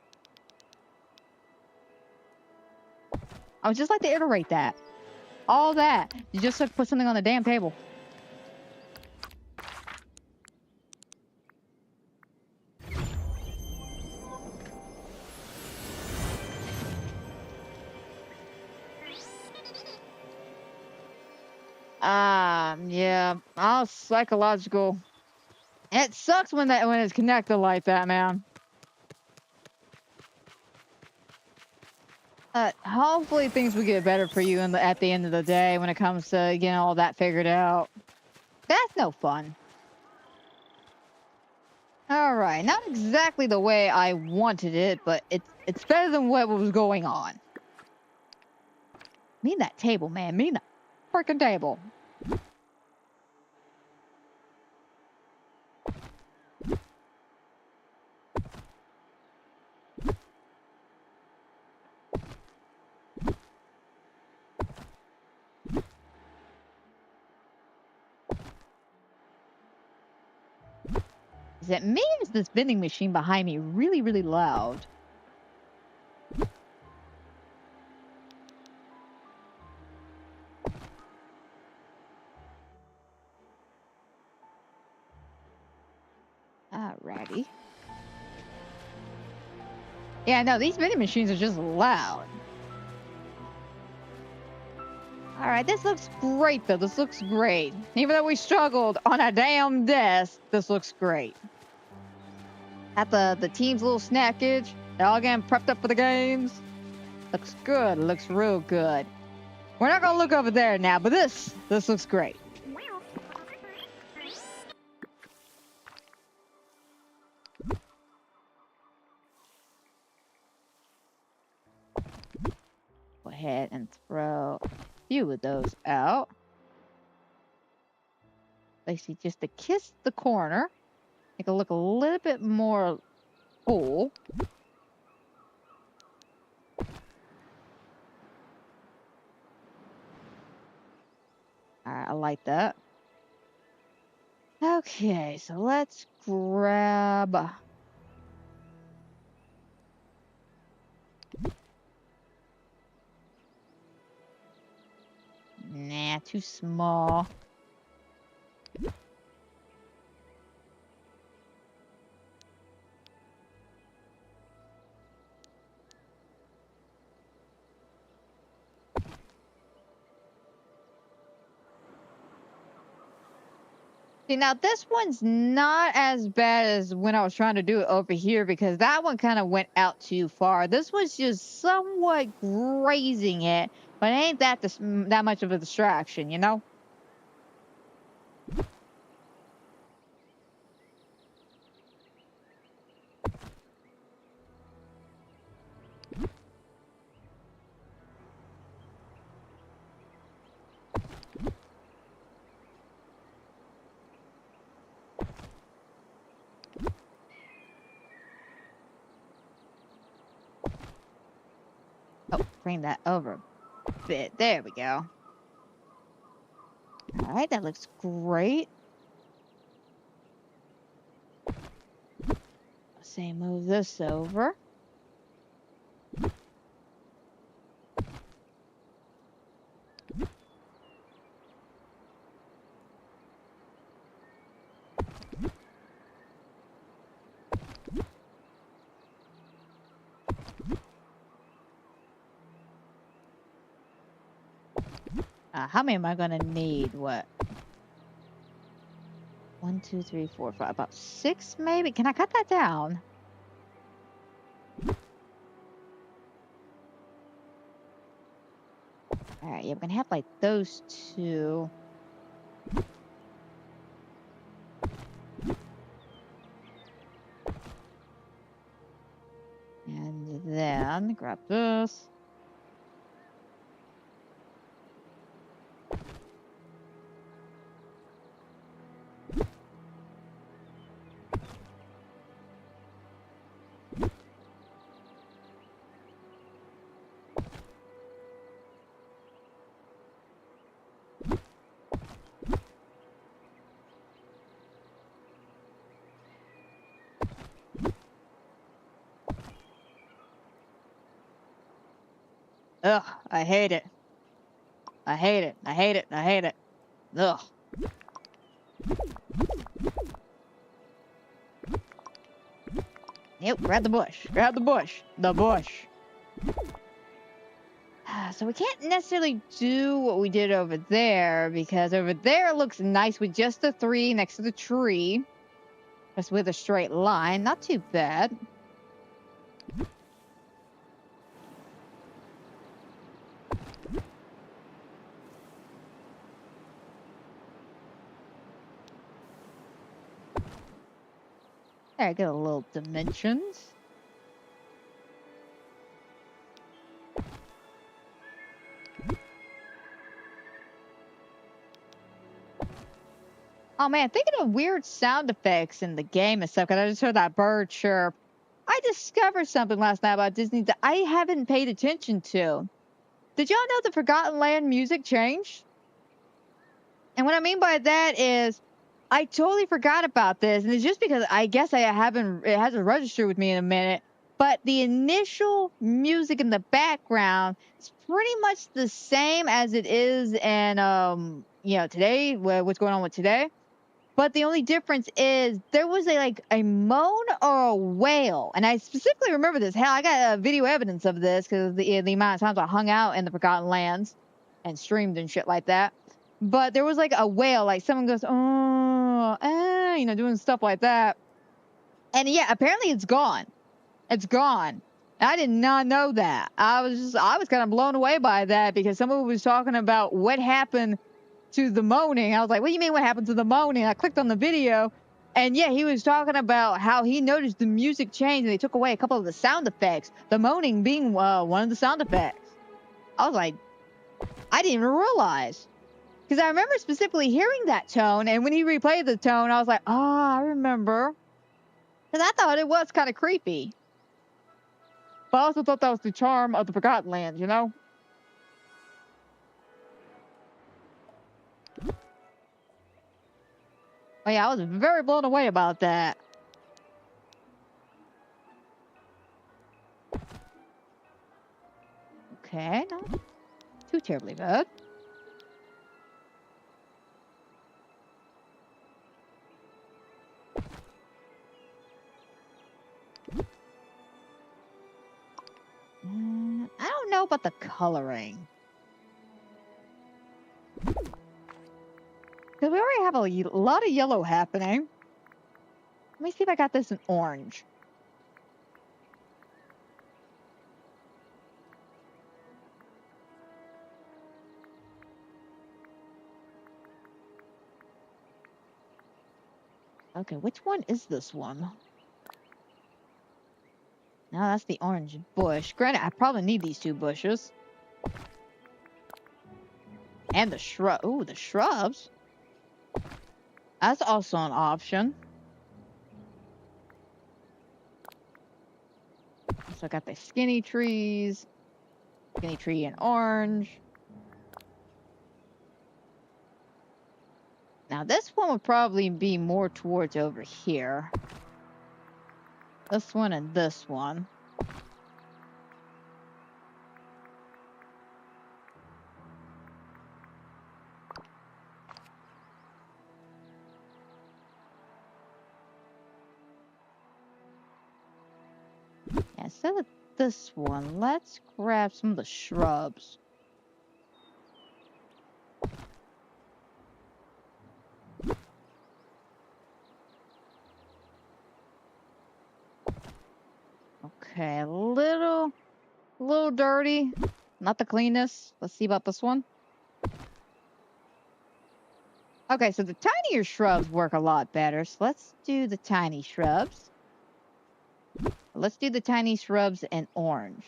I would just like to iterate that. All that. You just put something on the damn table. Yeah. All psychological. It sucks when it's connected like that, man. Hopefully things will get better for you at the end of the day when it comes to getting all that figured out. That's no fun. All right, not exactly the way I wanted it, but it's better than what was going on. Mean that table, man. Mean that freaking table. Is it me or is this vending machine behind me really, really loud? Alrighty. Yeah, no, these vending machines are just loud. Alright, this looks great, though. This looks great. Even though we struggled on a damn desk, this looks great. At the team's little snackage. They're all getting prepped up for the games. Looks good. Looks real good. We're not gonna look over there now, but this looks great. Go ahead and throw a few of those out. Basically, just to kiss the corner. Make it look a little bit more full. Alright, I like that. Okay, so let's grab... Nah, too small. See, now this one's not as bad as when I was trying to do it over here because that one kind of went out too far. This one's just somewhat grazing it, but it ain't that much of a distraction, you know? Oh, bring that over a bit. There we go. All right, that looks great. Let's say move this over. How many am I gonna need? What? 1, 2, 3, 4, 5. About 6, maybe. Can I cut that down? All right, yeah, we're gonna have like those 2. And then grab this. Ugh, I hate it. I hate it. I hate it. I hate it. Ugh. Yep, grab the bush. Grab the bush. The bush. So we can't necessarily do what we did over there because over there it looks nice with just the 3 next to the tree. Just with a straight line. Not too bad. There, I get a little dimensions. Oh man, thinking of weird sound effects in the game and stuff, because I just heard that bird chirp. I discovered something last night about Disney that I haven't paid attention to. Did y'all know the Forgotten Land music changed? And what I mean by that is, I totally forgot about this, and it's just because I guess it hasn't registered with me in a minute. But the initial music in the background is pretty much the same as it is in today, what's going on with today. But the only difference is there was a moan or a wail, and I specifically remember this. Hell, I got video evidence of this because the amount of times I hung out in the Forgotten Lands and streamed and shit like that. But there was like a wail, like someone goes, oh, doing stuff like that. And yeah, apparently it's gone. It's gone. I did not know that. I was kind of blown away by that because someone was talking about what happened to the moaning. I was like, what do you mean what happened to the moaning? I clicked on the video, and yeah, he was talking about how he noticed the music changed and they took away a couple of the sound effects, the moaning being one of the sound effects. I was like, I didn't even realize. Because I remember specifically hearing that tone, and when he replayed the tone, I was like, oh, I remember. Because I thought it was kind of creepy. But I also thought that was the charm of the Forgotten Lands, you know? Oh yeah, I was very blown away about that. Okay, not too terribly bad. I don't know about the coloring. Because we already have a lot of yellow happening. Let me see if I got this in orange. Okay, which one is this one? No, that's the orange bush. Granted, I probably need these 2 bushes. And the shrub. Ooh, the shrubs. That's also an option. So I got the skinny trees. Skinny tree in orange. Now this one would probably be more towards over here. This one and this one. Yeah, instead of this one, let's grab some of the shrubs. Okay, a little dirty. Not the cleanest. Let's see about this one. Okay, so the tinier shrubs work a lot better. So let's do the tiny shrubs. Let's do the tiny shrubs in orange.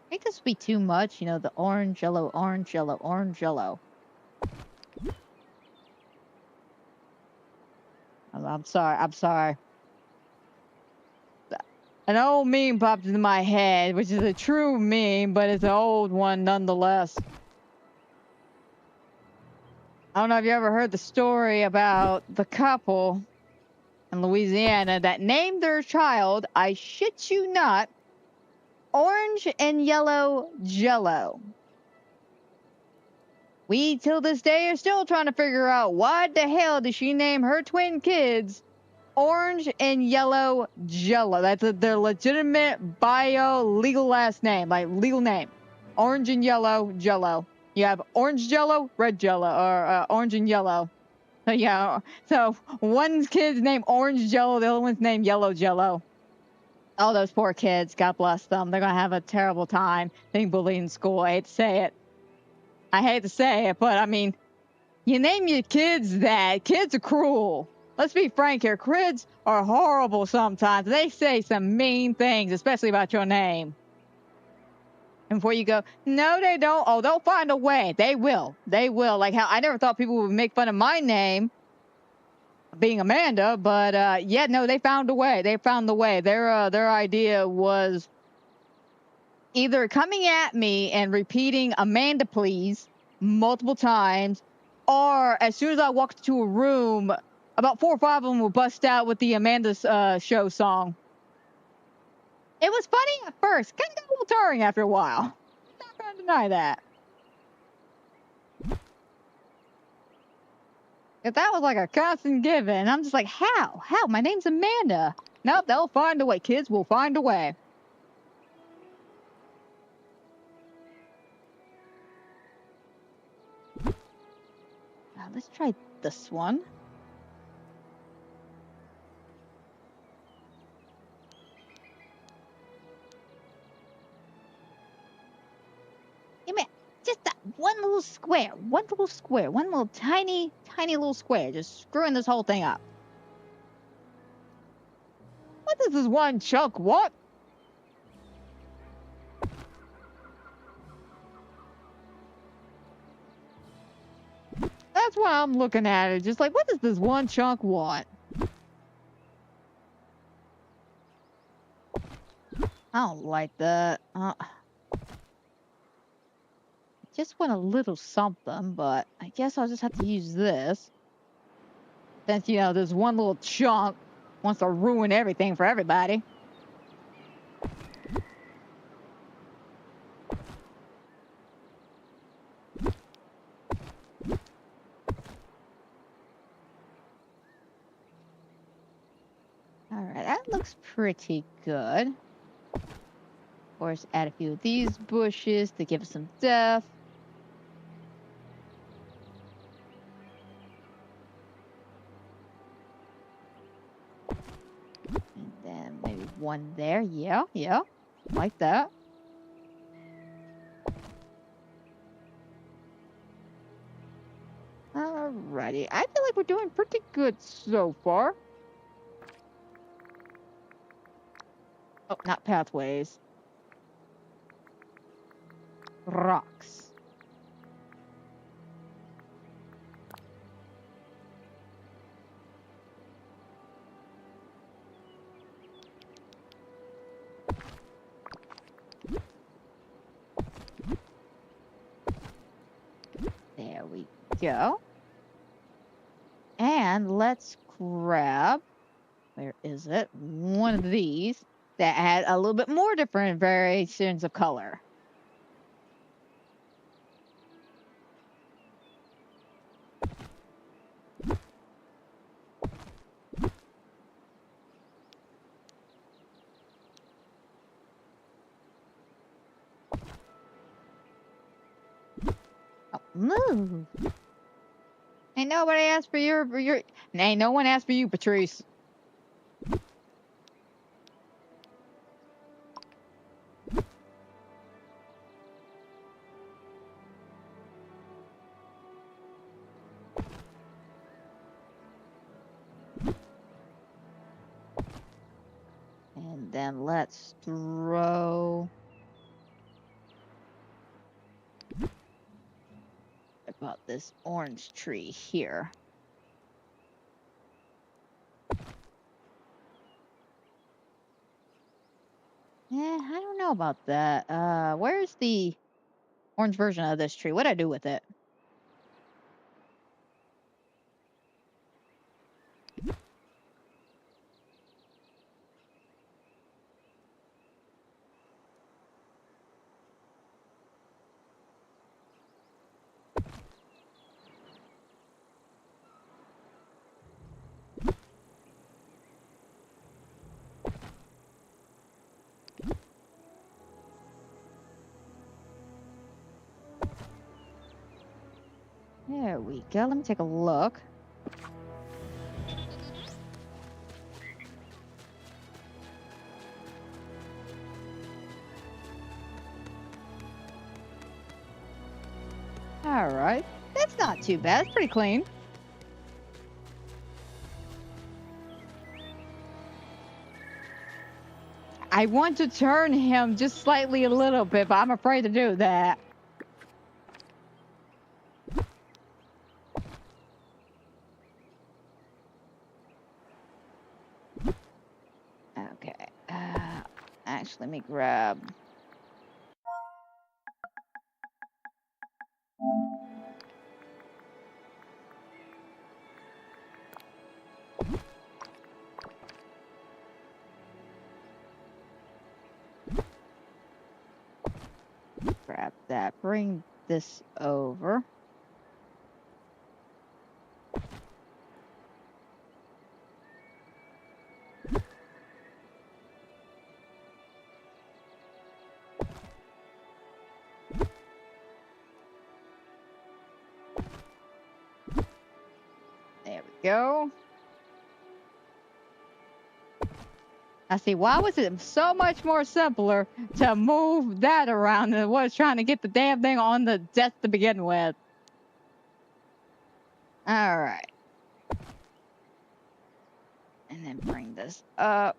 I think this would be too much, you know, the orange, yellow, orange, yellow, orange, yellow. I'm sorry. An old meme popped into my head, which is a true meme, but it's an old one nonetheless. I don't know if you ever heard the story about the couple in Louisiana that named their child, I shit you not, orange and yellow jello. We, till this day, are still trying to figure out why the hell did she name her twin kids orange and yellow jello. That's their legitimate bio legal last name, like legal name. Orange and yellow jello. You have orange jello, red jello, or orange and yellow. So yeah, so one kid's named orange jello, the other one's named yellow jello. Oh, those poor kids, God bless them. They're gonna have a terrible time being bullied in school. I hate to say it. But I mean, you name your kids that. Kids are cruel. Let's be frank here. Kids are horrible sometimes. They say some mean things, especially about your name. And before you go, no, they don't. Oh, they'll find a way. They will. They will. Like how I never thought people would make fun of my name being Amanda, but yeah, no, they found a way. They found the way. Their idea was either coming at me and repeating Amanda please multiple times, or as soon as I walked into a room, about 4 or 5 of them would bust out with the Amanda's show song. It was funny at first, kind of got a little tiring after a while. I'm not gonna deny that. If that was like a constant given, I'm just like, how? How? My name's Amanda. Nope, they'll find a way. Kids will find a way. Let's try this one. Give me just that one little square. One little tiny little square. Just screwing this whole thing up. What is this one chunk? What? That's why I'm looking at it. Just like, what does this one chunk want? I don't like that. Just want a little something, but I guess I'll just have to use this. Since, you know, this one little chunk wants to ruin everything for everybody. Alright, that looks pretty good. Of course, add a few of these bushes to give it some depth. And then maybe one there. Yeah, like that. Alrighty, I feel like we're doing pretty good so far. Oh, not pathways. Rocks. There we go. And let's grab, where is it? One of these that had a little bit more different variations of color. Oh, move. Ain't nobody asked for your. Ain't no one asked for you, Patrice. And then let's throw about this orange tree here. I don't know about that. Where's the orange version of this tree? What'd I do with it? There we go. Let me take a look. All right. That's not too bad. It's pretty clean. I want to turn him just slightly a little bit, but I'm afraid to do that. Okay. Actually, let me grab. Grab that. Bring this over. There we go. I see. Why was it so much more simpler to move that around than it was trying to get the damn thing on the desk to begin with? All right. And then bring this up.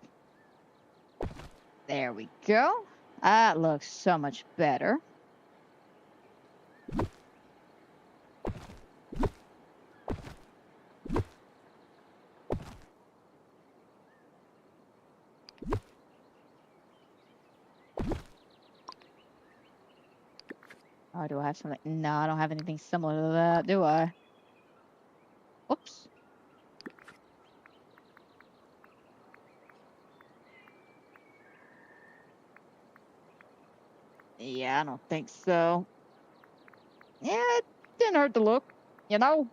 There we go. That looks so much better. Oh, do I have something? No, I don't have anything similar to that, do I? Whoops. Yeah, I don't think so. Yeah, it didn't hurt to look, you know?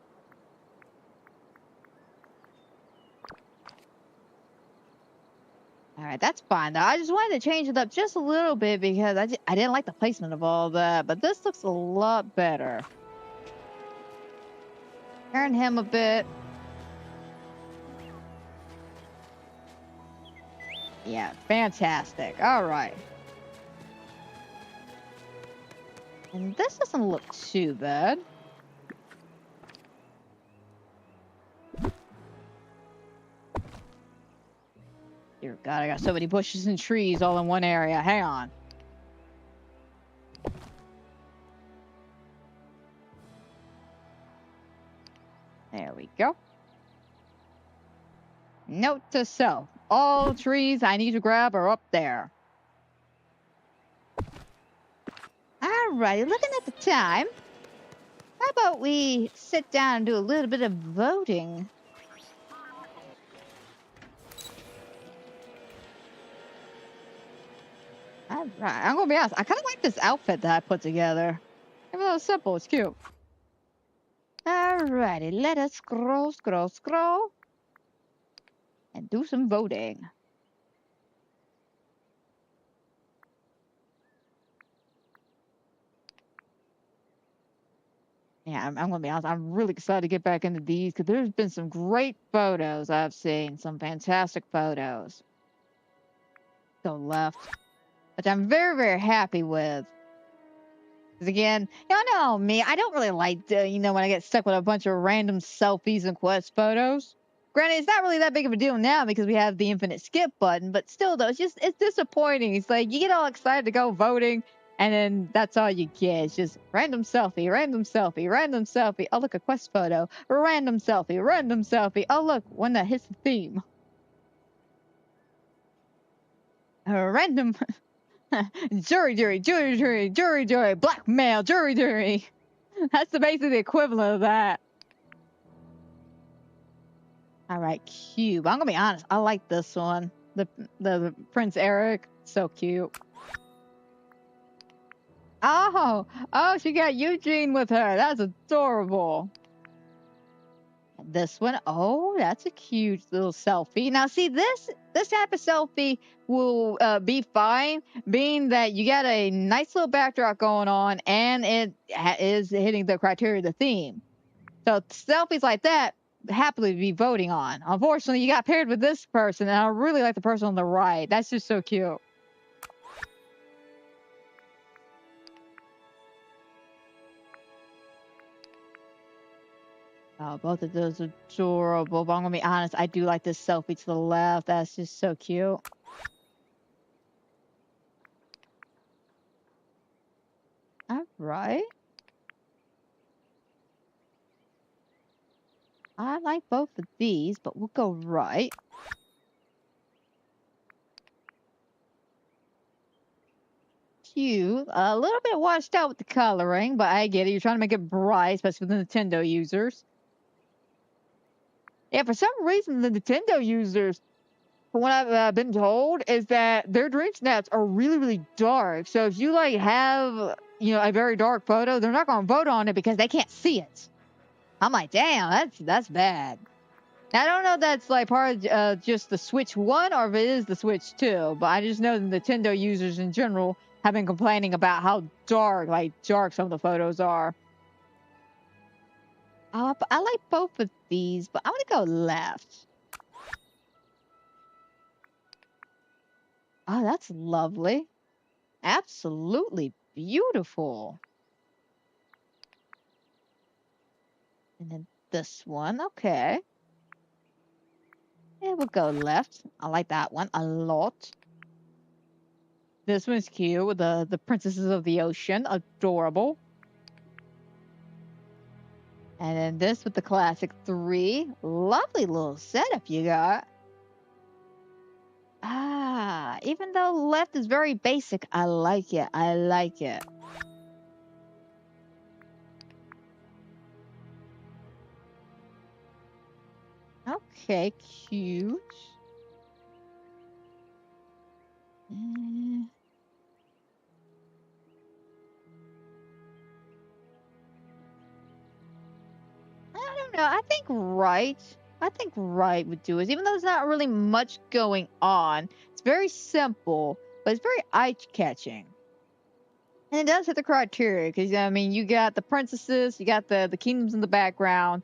All right, that's fine though. I just wanted to change it up just a little bit because I didn't like the placement of all that, but this looks a lot better. Turn him a bit. Yeah, fantastic. All right. And this doesn't look too bad. Dear God, I got so many bushes and trees all in one area. Hang on. There we go. Note to self. All trees I need to grab are up there. Alrighty, looking at the time. How about we sit down and do a little bit of voting? Alright, I'm gonna be honest. I kind of like this outfit that I put together. Even though it's simple, it's cute. Alrighty, let us scroll, scroll, scroll. And do some voting. Yeah, I'm gonna be honest. I'm really excited to get back into these because there's been some great photos I've seen. Some fantastic photos. Go left, which I'm very, very happy with. Because again, y'all know me. I don't really like, when I get stuck with a bunch of random selfies and quest photos. Granted, it's not really that big of a deal now because we have the infinite skip button. But still, though, it's disappointing. It's like you get all excited to go voting. And then that's all you get. It's just random selfie, random selfie, random selfie. Oh, look, a quest photo. Random selfie, random selfie. Oh, look, one that hits the theme. Random. Jury, blackmail, jury. That's the basically equivalent of that. All right, cube. I'm gonna be honest. I like this one. The Prince Eric. So cute. Oh, she got Eugene with her. That's adorable. This one, oh, that's a cute little selfie. Now, see, this type of selfie will be fine, being that you got a nice little backdrop going on, and it is hitting the criteria of the theme. So selfies like that, happily be voting on. Unfortunately, you got paired with this person, and I really like the person on the right. That's just so cute. Oh, both of those are adorable. But I'm gonna be honest, I do like this selfie to the left. That's just so cute. All right. I like both of these, but we'll go right. Cute. A little bit washed out with the coloring, but I get it. You're trying to make it bright, especially with the Nintendo users. Yeah, for some reason, the Nintendo users, from what I've been told, is that their dream snaps are really, really dark. So if you have, a very dark photo, they're not going to vote on it because they can't see it. I'm like, damn, that's bad. Now, I don't know if that's like part of just the Switch 1 or if it is the Switch 2, but I just know the Nintendo users in general have been complaining about how dark some of the photos are. But I like both of these, but I'm going to go left. Oh, that's lovely. Absolutely beautiful. And then this one, okay. Yeah, we'll go left. I like that one a lot. This one's cute with the princesses of the ocean. Adorable. And then this with the classic 3. Lovely little setup you got. Even though left is very basic, I like it. I like it. Okay, cute. I don't know. I think right would do it. Even though there's not really much going on. It's very simple, but it's very eye-catching. And it does hit the criteria, because, you got the princesses, you got the kingdoms in the background.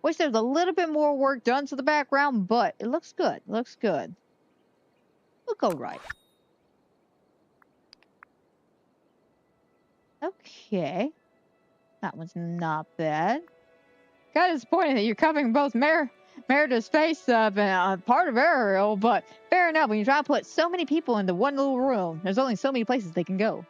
Wish there was a little bit more work done to the background, but it looks good. It looks good. We'll go right. Okay. That one's not bad. Kind of disappointed that you're covering both Merida's face up and part of Ariel, but fair enough. When you try to put so many people into one little room, there's only so many places they can go.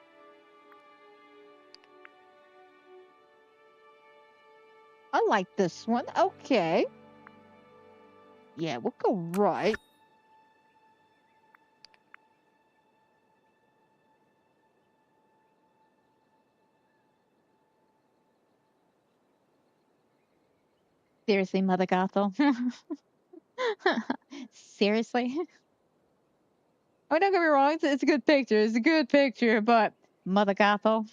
I like this one. Okay. Yeah, we'll go right. Seriously, Mother Gothel. Seriously? Oh, don't get me wrong. It's a good picture. It's a good picture, but Mother Gothel.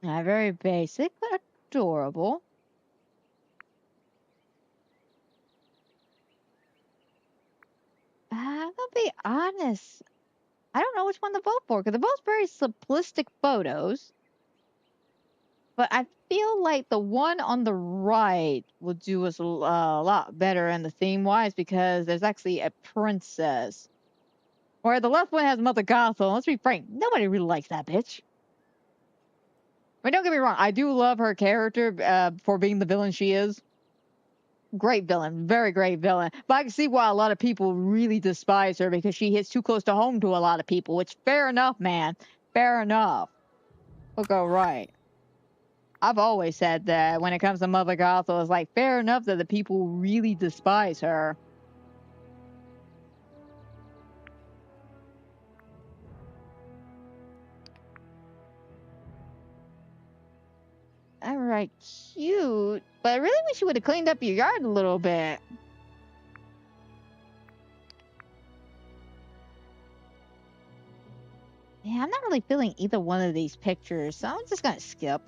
Very basic, but adorable. I'm gonna be honest. I don't know which one to vote for because they're both very simplistic photos. But I feel like the one on the right will do us a lot better in the theme wise because there's actually a princess. Where the left one has Mother Gothel. Let's be frank, nobody really likes that bitch. I mean, don't get me wrong, I do love her character for being the villain she is. Great villain, very great villain. But I can see why a lot of people really despise her because she hits too close to home to a lot of people, which fair enough, man. Fair enough. We'll go right. I've always said that when it comes to Mother Gothel, it's like fair enough that the people really despise her. Alright, cute. But I really wish you would have cleaned up your yard a little bit. Yeah, I'm not really feeling either one of these pictures, so I'm just gonna skip.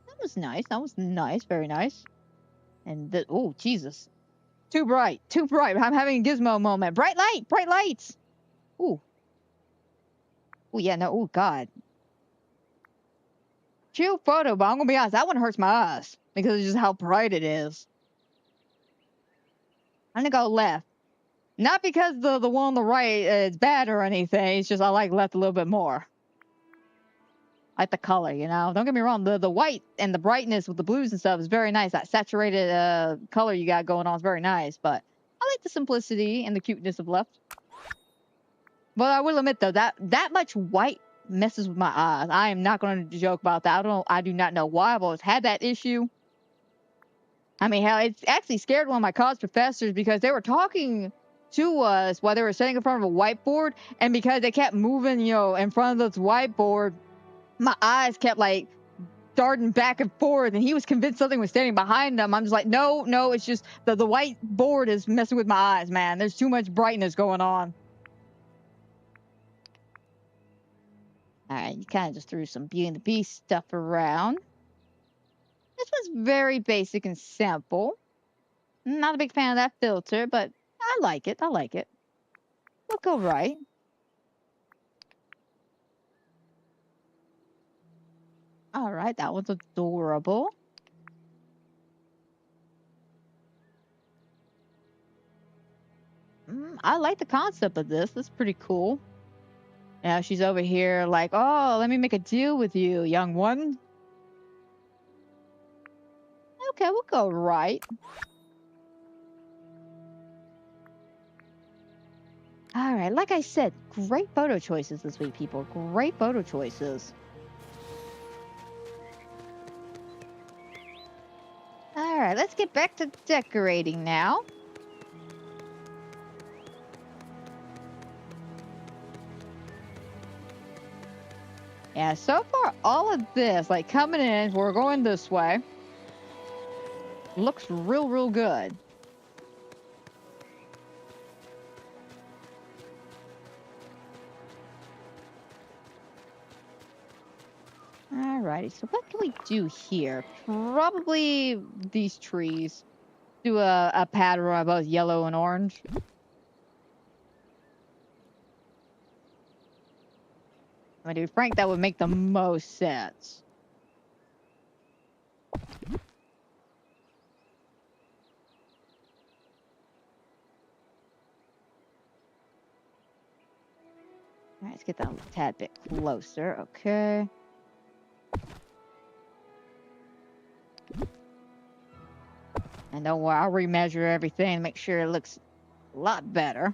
That was nice. That was nice. Very nice. And the, oh, Jesus. Too bright. Too bright. I'm having a gizmo moment. Bright light. Bright lights. Ooh. Oh, yeah, no. Oh, God. Cute photo, but I'm gonna be honest, that one hurts my eyes because of just how bright it is. I'm gonna go left. Not because the one on the right is bad or anything. It's just I like left a little bit more. I like the color, you know. Don't get me wrong. The white and the brightness with the blues and stuff is very nice. That saturated color you got going on is very nice. But I like the simplicity and the cuteness of left. But I will admit though that much white messes with my eyes. I am not going to joke about that. I do not know why I've always had that issue. I mean, hell, it's actually scared one of my college professors because they were talking to us while they were sitting in front of a whiteboard, and because they kept moving, in front of this whiteboard, my eyes kept like darting back and forth, and he was convinced something was standing behind them. I'm just like, no, it's just the whiteboard is messing with my eyes, man. There's too much brightness going on. All right, you kind of just threw some Beauty and the Beast stuff around. This one's very basic and simple. Not a big fan of that filter, but I like it. I like it. We'll go right. All right, that was adorable. I like the concept of this. That's pretty cool. Now she's over here like, oh, let me make a deal with you, young one. Okay, we'll go right. All right, like I said, great photo choices this week, people. Great photo choices. All right, let's get back to decorating now. Yeah, so far, all of this, like coming in, we're going this way. Looks real good. Alrighty, so what can we do here? Probably these trees. Do a pattern of both yellow and orange. I mean, to be frank, that would make the most sense. Alright, let's get that a tad bit closer. Okay. And don't worry, I'll remeasure everything, make sure it looks a lot better.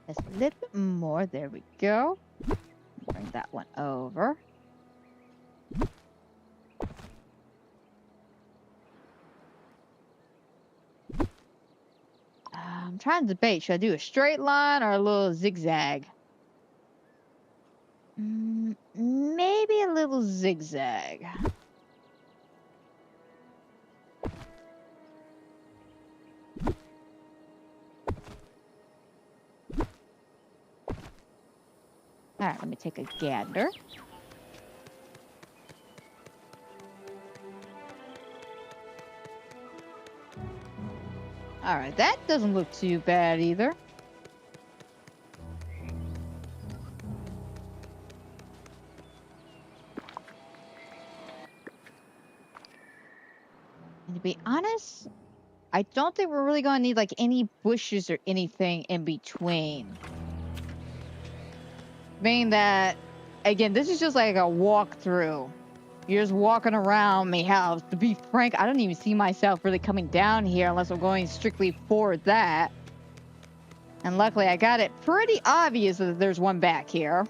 Just a little bit more. There we go. Bring that one over. I'm trying to debate. Should I do a straight line or a little zigzag? Maybe a little zigzag. Alright, let me take a gander. Alright, that doesn't look too bad either. And to be honest, I don't think we're really going to need like any bushes or anything in between. Being that, again, this is just like a walkthrough. You're just walking around my house. To be frank, I don't even see myself really coming down here unless I'm going strictly for that. And luckily, I got it pretty obvious that there's one back here.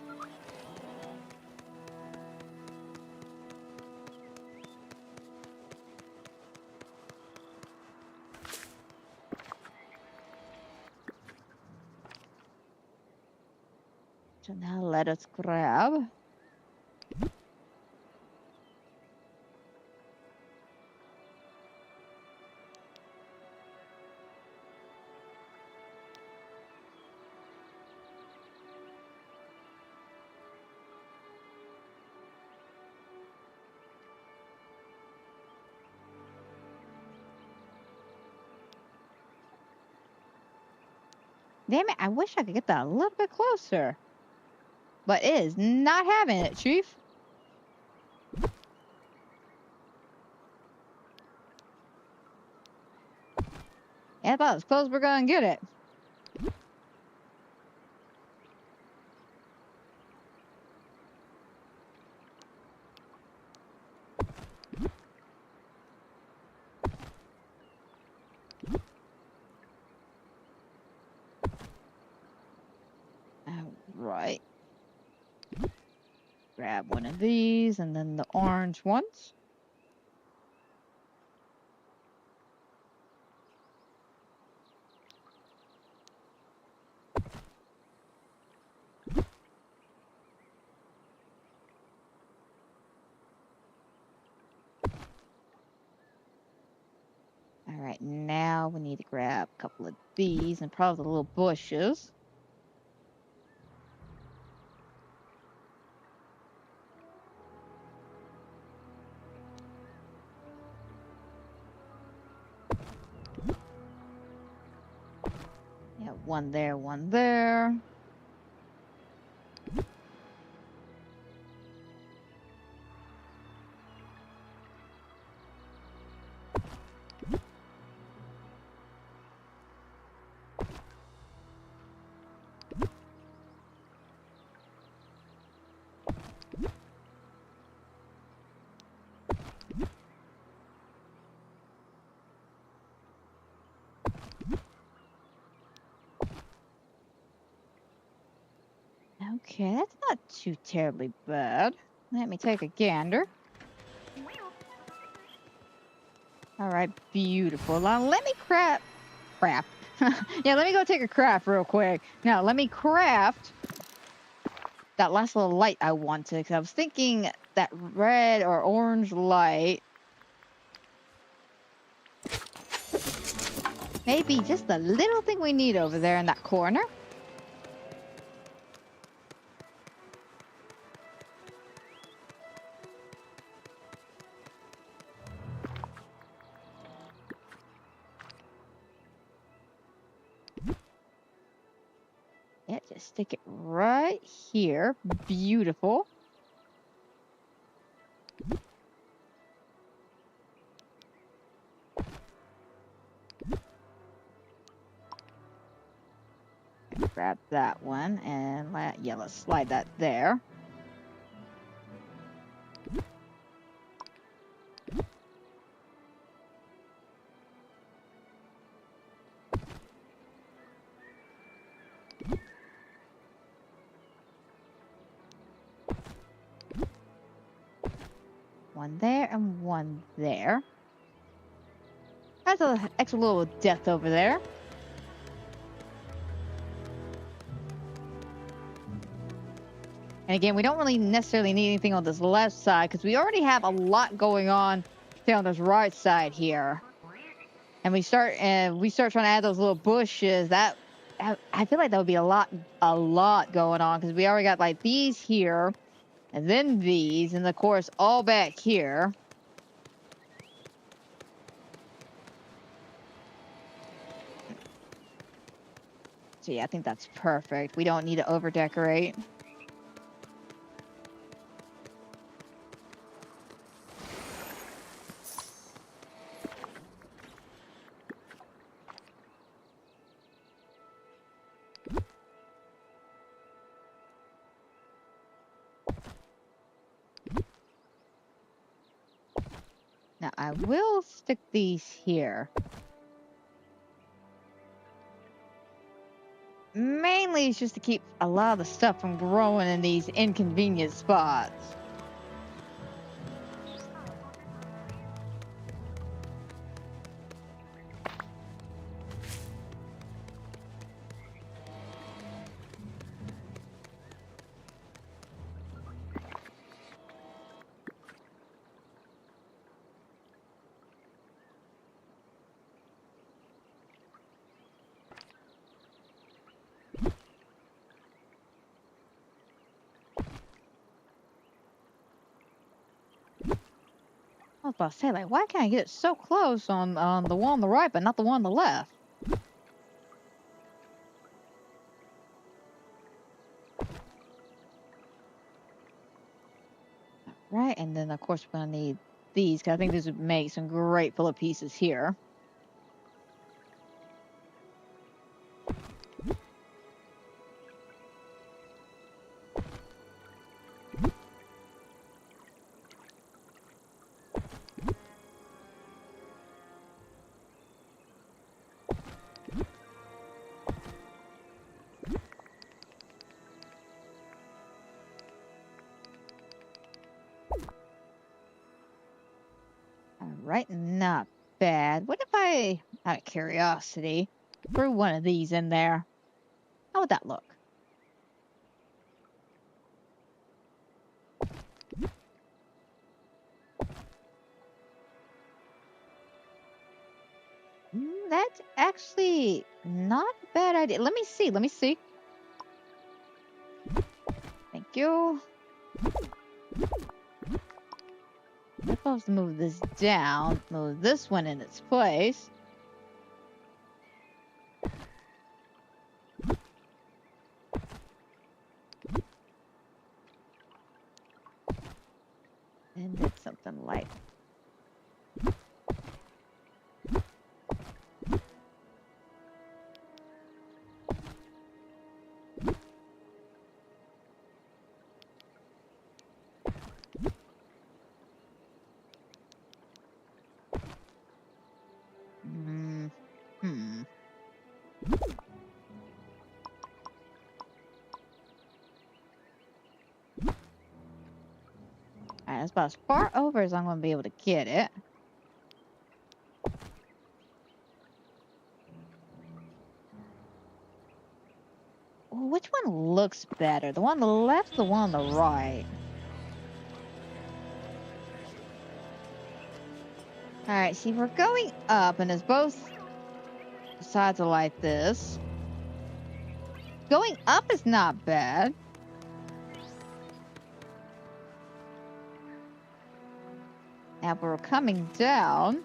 So now let us grab. Damn it, I wish I could get that a little bit closer. But it is not having it, Chief. Yeah, I thought as close as we're gonna get it. Alright. Grab one of these and then the orange ones. Alright, now we need to grab a couple of these and probably the little bushes. Yeah, one there, one there. Okay, that's not too terribly bad. Let me take a gander. Alright, beautiful. Now let me crap. Yeah, let me go take a craft real quick. Now, let me craft that last little light I wanted. Because I was thinking that red or orange light. Maybe just the little thing we need over there in that corner. Just stick it right here. Beautiful. Grab that one and let's slide that there. One there and one there. That's an extra little depth over there. And again, we don't really necessarily need anything on this left side because we already have a lot going on down this right side here. And we start trying to add those little bushes. That I feel like that would be a lot going on because we already got like these here, and then these, and of course all back here. So yeah, I think that's perfect. We don't need to over decorate. Now I will stick these here. Mainly it's just to keep a lot of the stuff from growing in these inconvenient spots. I was about to say, like, why can't I get it so close on the one on the right, but not the one on the left? Right, and then of course we're gonna need these, because I think this would make some great filler pieces here. Alright, not bad. What if I, out of curiosity, threw one of these in there? How would that look? That's actually not a bad idea. Let me see. Thank you. I'm supposed to move this down, move this one in its place. And did something like Alright, that's about as far over as I'm going to be able to get it. Ooh, which one looks better? The one on the left or the one on the right? Alright, see, we're going up, and it's both sides are like this. Going up is not bad. Now we're coming down.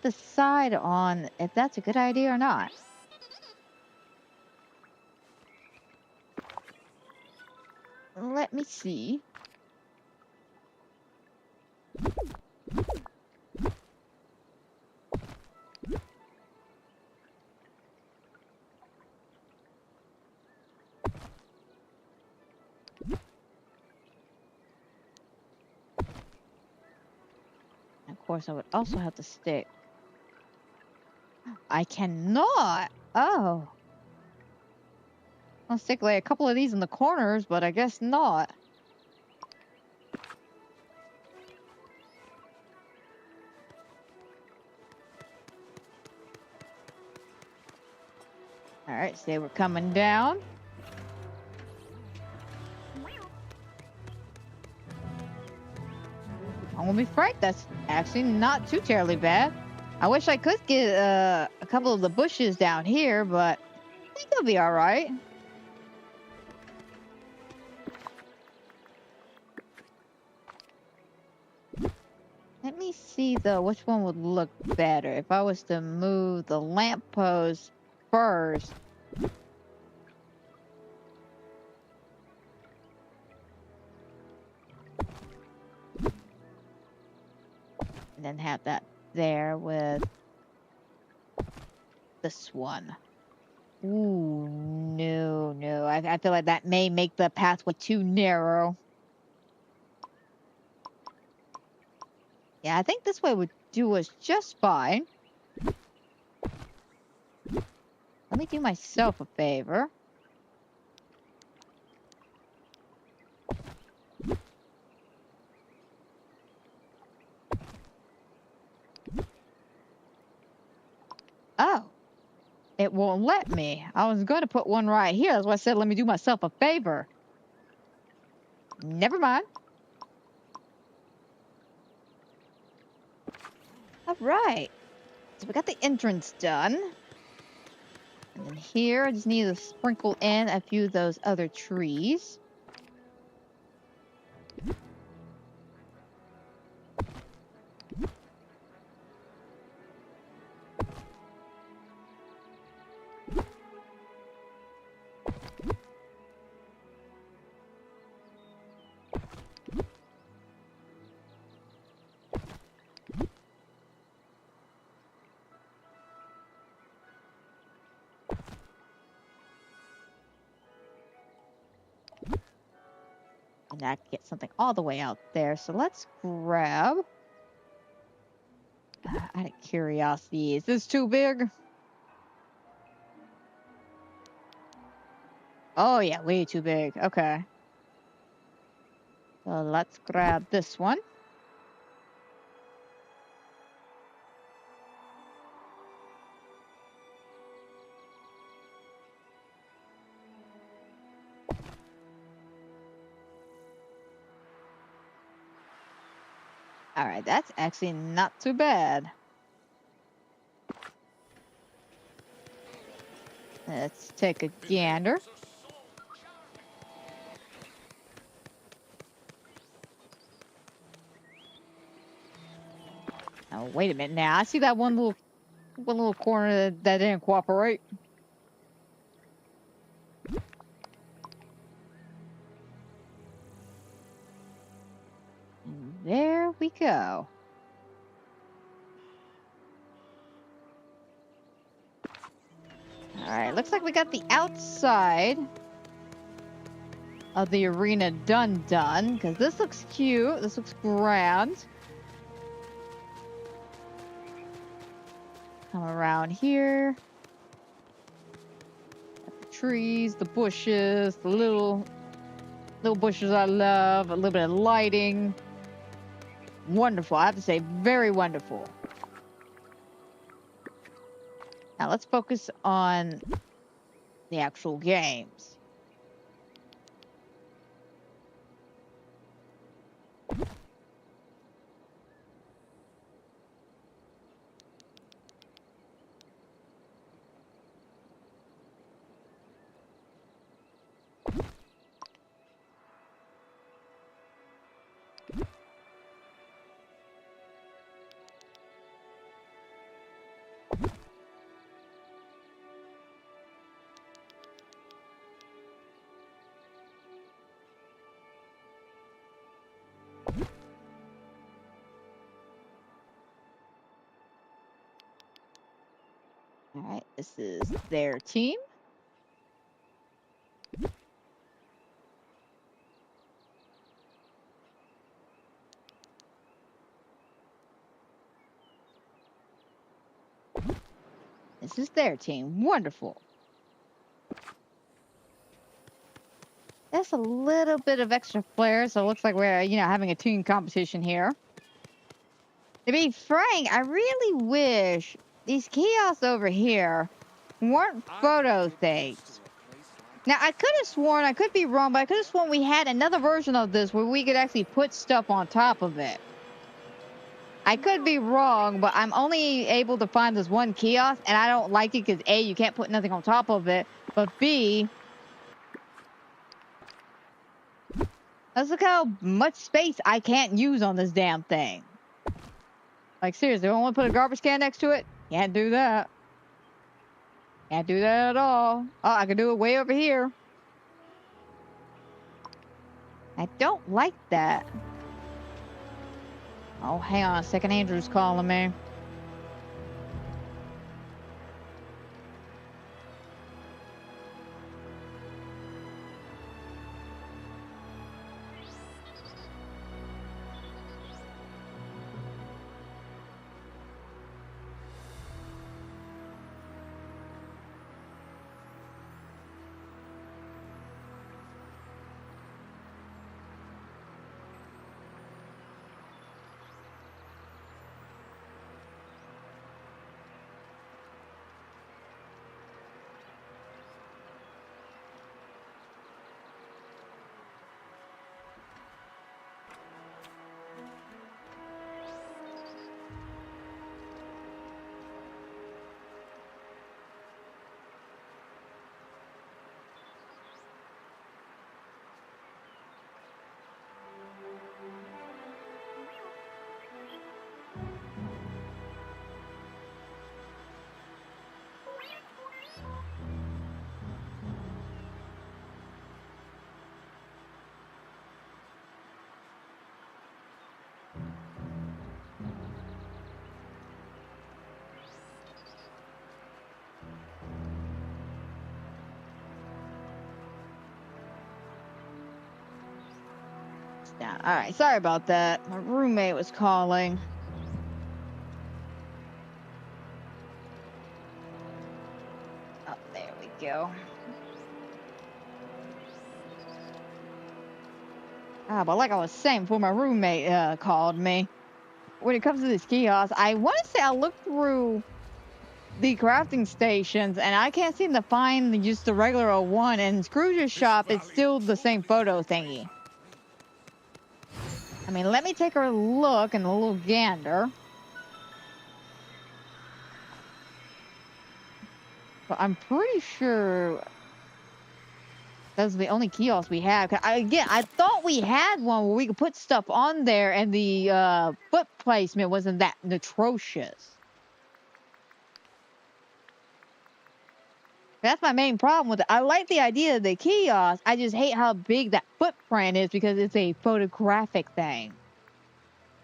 decide on if that's a good idea or not. Let me see. Of course, I would also have to stick. I cannot. Oh. I'll stick like a couple of these in the corners, but I guess not. Alright, so we're coming down. I'm gonna be frank, that's actually not too terribly bad. I wish I could get a couple of the bushes down here, but I think it'll be alright. Let me see though, which one would look better if I was to move the lamppost first. And then have that there with this one. Ooh, no. I feel like that may make the pathway too narrow. Yeah, I think this way would do us just fine. Let me do myself a favor. Oh. It won't let me. I was going to put one right here. That's why I said let me do myself a favor. Never mind. Alright. So we got the entrance done. And then here, I just need to sprinkle in a few of those other trees. And I can get something all the way out there. So let's grab... out of curiosity, is this too big? Oh yeah, way too big. Okay. So let's grab this one. Alright, that's actually not too bad. Let's take a gander. Oh, wait a minute now. I see that one little corner that didn't cooperate. And there we go. Alright, looks like we got the outside of the arena done, because this looks cute. This looks grand. Come around here. Got the trees, the bushes, the little bushes I love, a little bit of lighting. Wonderful. I have to say, very wonderful. Now let's focus on the actual games. All right, this is their team. This is their team. Wonderful. That's a little bit of extra flair, so it looks like we're, having a team competition here. To be frank, I really wish these kiosks over here weren't photo things. Now, I could have sworn, I could be wrong, but I could have sworn we had another version of this where we could actually put stuff on top of it. I could be wrong, but I'm only able to find this one kiosk, and I don't like it because A, you can't put nothing on top of it, but B, let's look how much space I can't use on this damn thing. Like, seriously, I want to put a garbage can next to it? Can't do that. Can't do that at all. Oh, I can do it way over here. I don't like that. Oh, hang on a second. Andrew's calling me. Down. All right, sorry about that. My roommate was calling. Oh, there we go. But like I was saying before my roommate called me, when it comes to this kiosk, I want to say I looked through the crafting stations and I can't seem to find just the regular one. And Scrooge's shop, it's still the same photo thingy. I mean, let me take a look and a little gander. But I'm pretty sure that's the only kiosk we have. I thought we had one where we could put stuff on there and the foot placement wasn't that atrocious. That's my main problem with it. I like the idea of the kiosk. I just hate how big that footprint is because it's a photographic thing.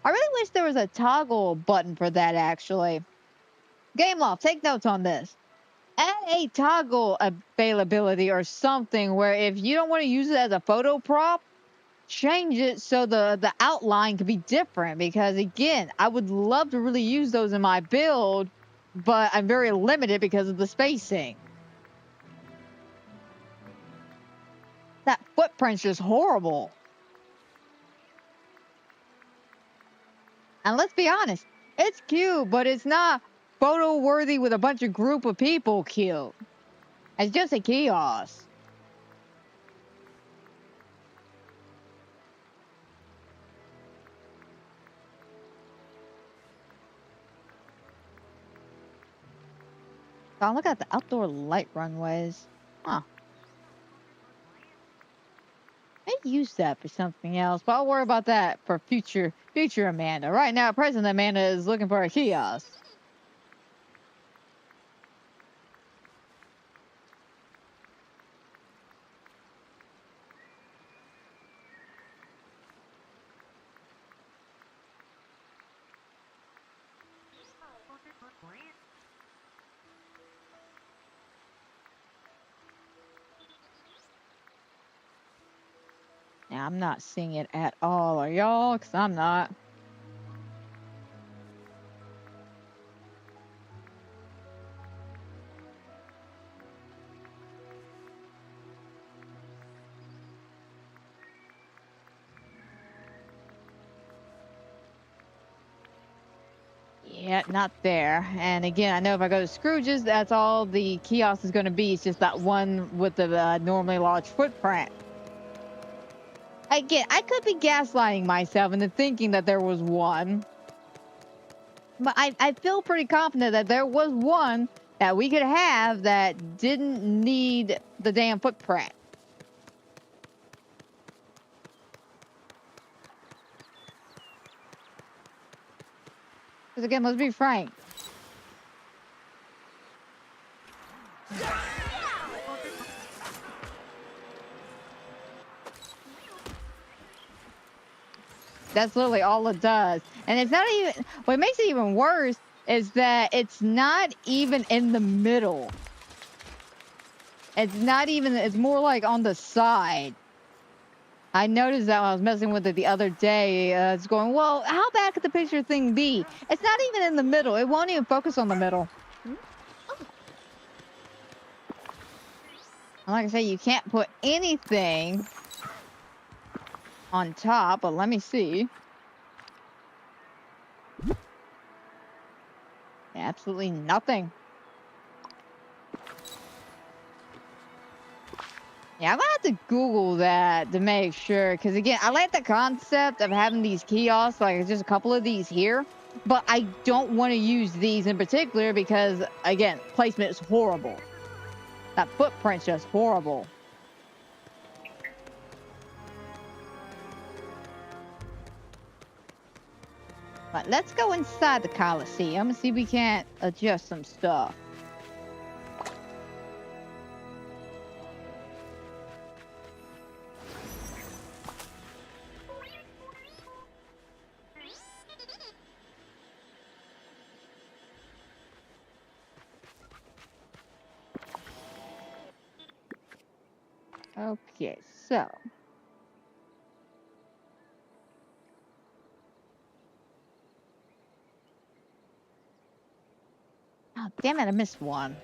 I really wish there was a toggle button for that, actually. Game Loft, take notes on this. Add a toggle availability or something where if you don't want to use it as a photo prop, change it so the outline could be different. Because, again, I would love to really use those in my build, but I'm very limited because of the spacing. That footprint's just horrible. And let's be honest, it's cute, but it's not photo worthy with a bunch of group of people cute. It's just a kiosk. Oh, look at the outdoor light runways. Huh. Maybe use that for something else, but I'll worry about that for future Amanda. Right now, present Amanda is looking for a kiosk. Now, I'm not seeing it at all, are y'all? Because I'm not. Yeah, not there. And again, I know if I go to Scrooge's, that's all the kiosk is going to be. It's just that one with the normally large footprint. Again, I could be gaslighting myself into thinking that there was one. But I feel pretty confident that there was one that we could have that didn't need the damn footprint. Because again, let's be frank. That's literally all it does. And it's not even, what makes it even worse is that it's not even in the middle. It's not even, it's more like on the side. I noticed that when I was messing with it the other day. It's going, well, how bad could the picture thing be? It's not even in the middle. It won't even focus on the middle. And like I say, you can't put anything on top, but let me see. Absolutely nothing. Yeah, I'm gonna have to Google that to make sure, because again, I like the concept of having these kiosks, like just a couple of these here, but I don't want to use these in particular because, again, placement is horrible. That footprint's just horrible. But let's go inside the Coliseum and see if we can't adjust some stuff. Okay, so. Oh, damn it, I missed one.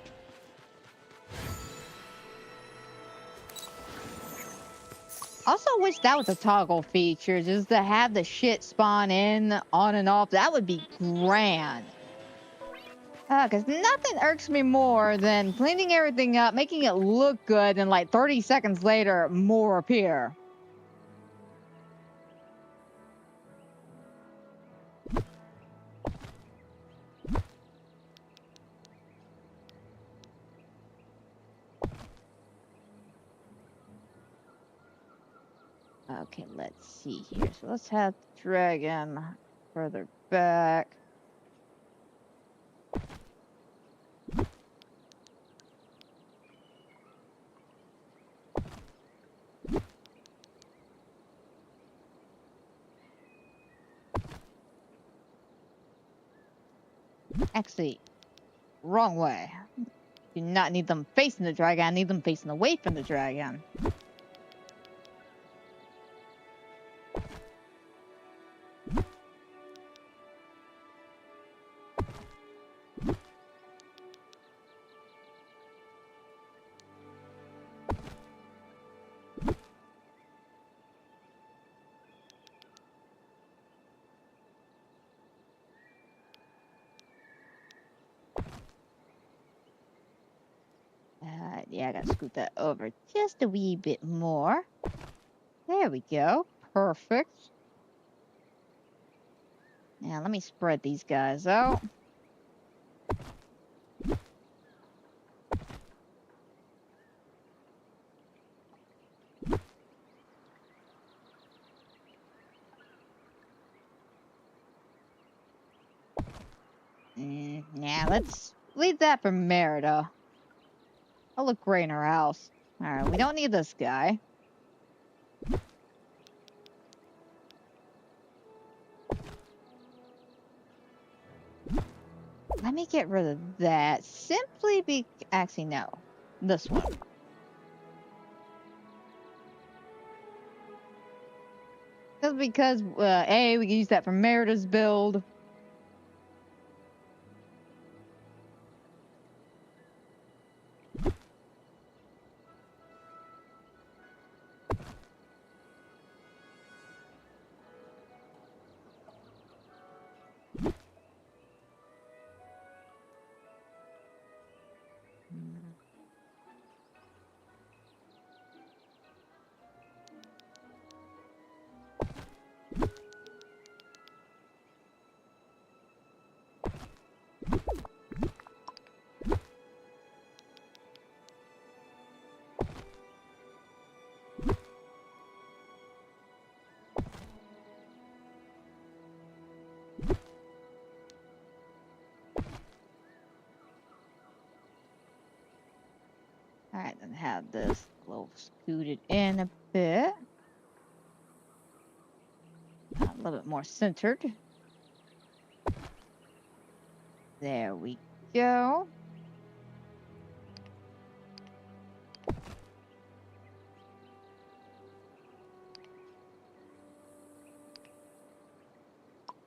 Also wish that was a toggle feature, just to have the shit spawn in, on and off. That would be grand. Because nothing irks me more than cleaning everything up, making it look good, and like 30 seconds later, more appear. Okay, let's see here. So let's have the dragon further back. Actually, wrong way. Do not need them facing the dragon. I need them facing away from the dragon. Yeah, I gotta scoot that over just a wee bit more. There we go. Perfect. Now, let me spread these guys out. Yeah, let's leave that for Merida. I'll look great in her house. Alright, we don't need this guy. Let me get rid of that. Simply be... Actually, no. This one. Just because, A, we can use that for Merida's build. Alright, then have this a little scooted in a bit. A little bit more centered. There we go.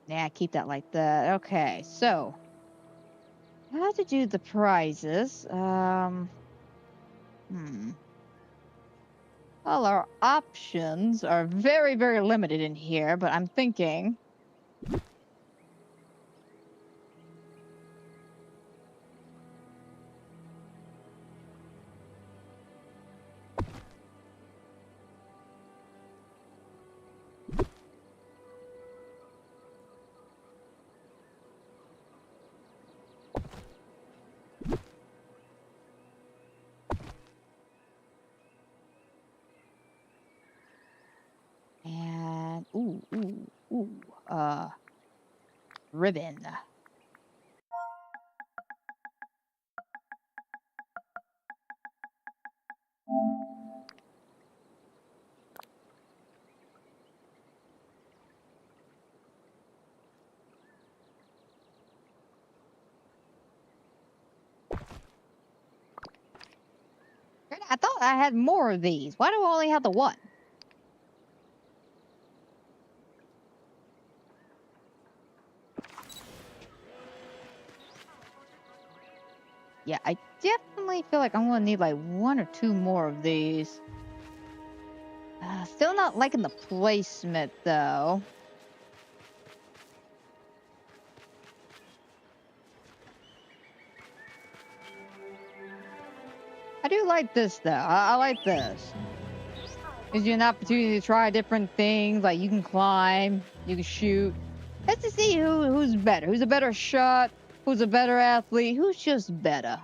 Yeah, keep that like that. Okay, so how to do the prizes? Well, our options are very, very limited in here, but I'm thinking. And ribbon. I thought I had more of these. Why do I only have the one? Yeah, I definitely feel like I'm gonna need like one or two more of these. Still not liking the placement though. I do like this though. I like this. Gives you an opportunity to try different things. Like you can climb, you can shoot. Let's just see who's better. Who's a better shot? Who's a better athlete? Who's just better?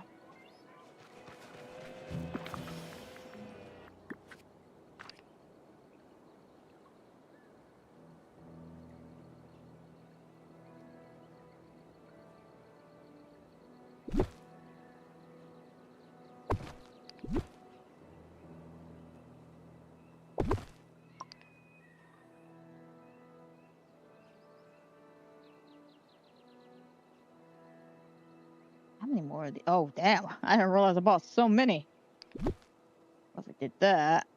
How many more of the? Oh, damn. I didn't realize I bought so many. If I did that.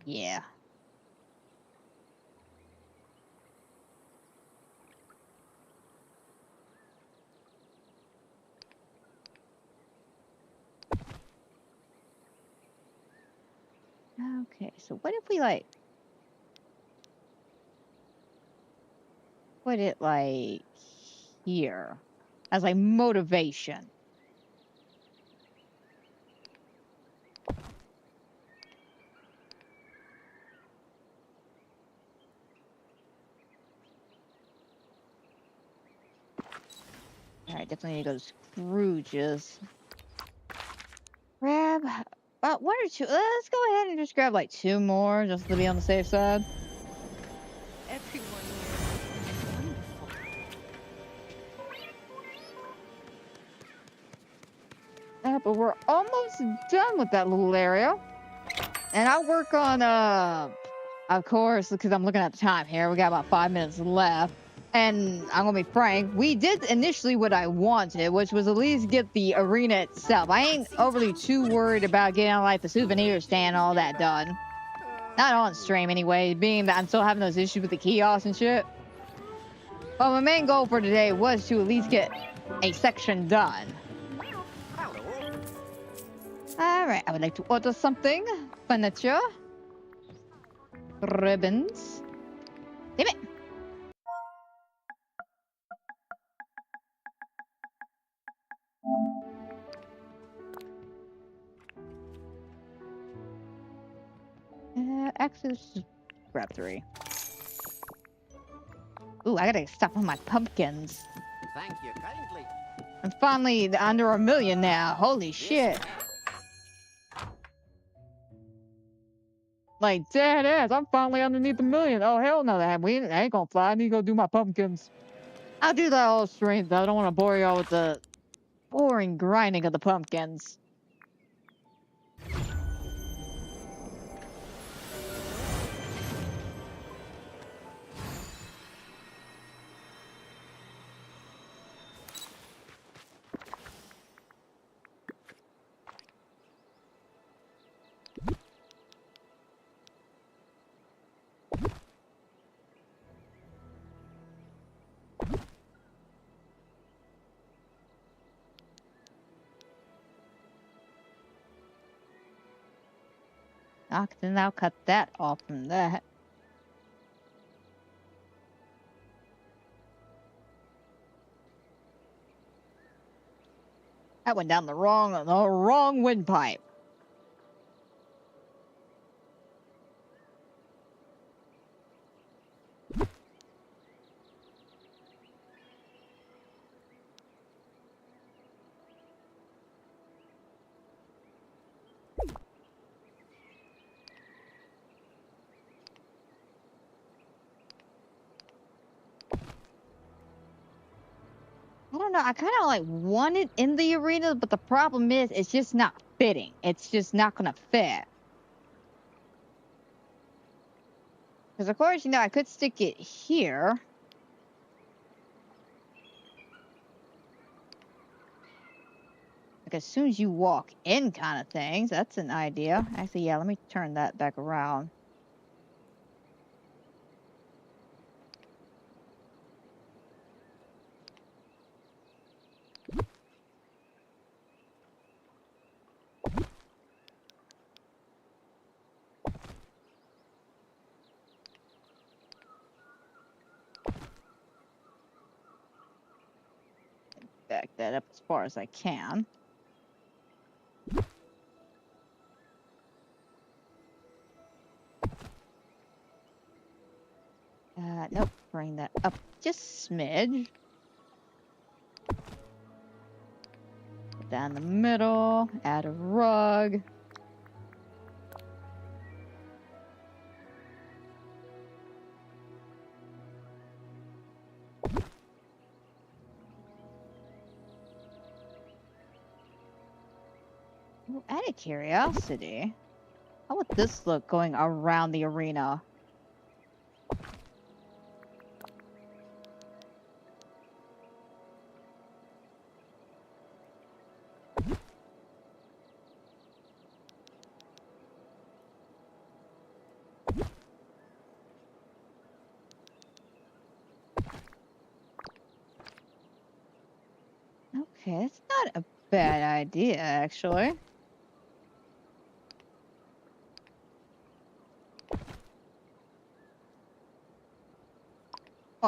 Yeah. Okay, so what if we like put it like here as like motivation? Alright, definitely need to go to Scrooge's. Grab about one or two. Let's go ahead and just grab like two more just to be on the safe side. Everyone here is wonderful. But we're almost done with that little area. And I'll work on, of course, because I'm looking at the time here. We got about 5 minutes left. And I'm gonna be frank, we did initially what I wanted, which was at least get the arena itself. I ain't overly too worried about getting like the souvenir stand and all that done. Not on stream anyway, being that I'm still having those issues with the kiosks and shit. But my main goal for today was to at least get a section done. Alright, I would like to order something. Furniture. Ribbons. Damn it! Actually, let's just grab 3. Ooh, I gotta stop on my pumpkins. Thank you kindly. I'm finally under 1,000,000 now. Holy shit. Like, dead ass. I'm finally underneath 1,000,000. Oh, hell no. That ain't gonna fly. I need to go do my pumpkins. I'll do that all straight, though. I don't want to bore y'all with the boring grinding of the pumpkins. I can now cut that off from that. That went down the wrong windpipe. I don't know. I kind of like want it in the arena, but the problem is it's just not fitting. It's just not gonna fit. Because of course, you know, I could stick it here. Like as soon as you walk in kind of things. That's an idea. Actually, yeah, let me turn that back around. Back that up as far as I can. Nope, bring that up just a smidge. Put down the middle, add a rug. Ooh, out of curiosity, how would this look going around the arena? Okay, it's not a bad idea, actually.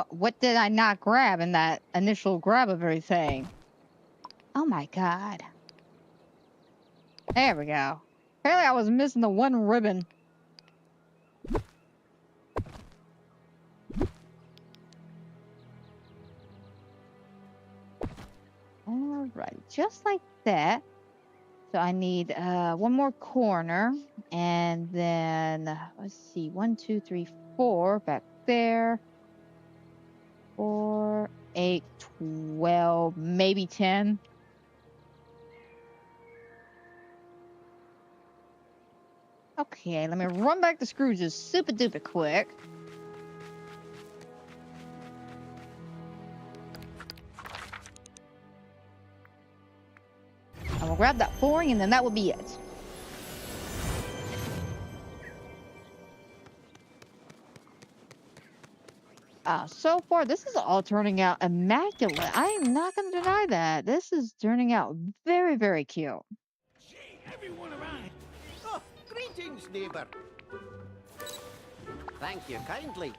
What did I not grab in that initial grab of everything? Oh my god. There we go. Apparently I was missing the one ribbon. Alright, just like that. So I need one more corner. And then, let's see, 1, 2, 3, 4 back there. 4, 8, 12, maybe 10. Okay, let me run back the screws just super duper quick. grab that flooring, and then that would be it. So far, this is all turning out immaculate. I am not going to deny that. This is turning out very, very cute. Gee, everyone around. Oh, greetings, neighbor. Thank you kindly.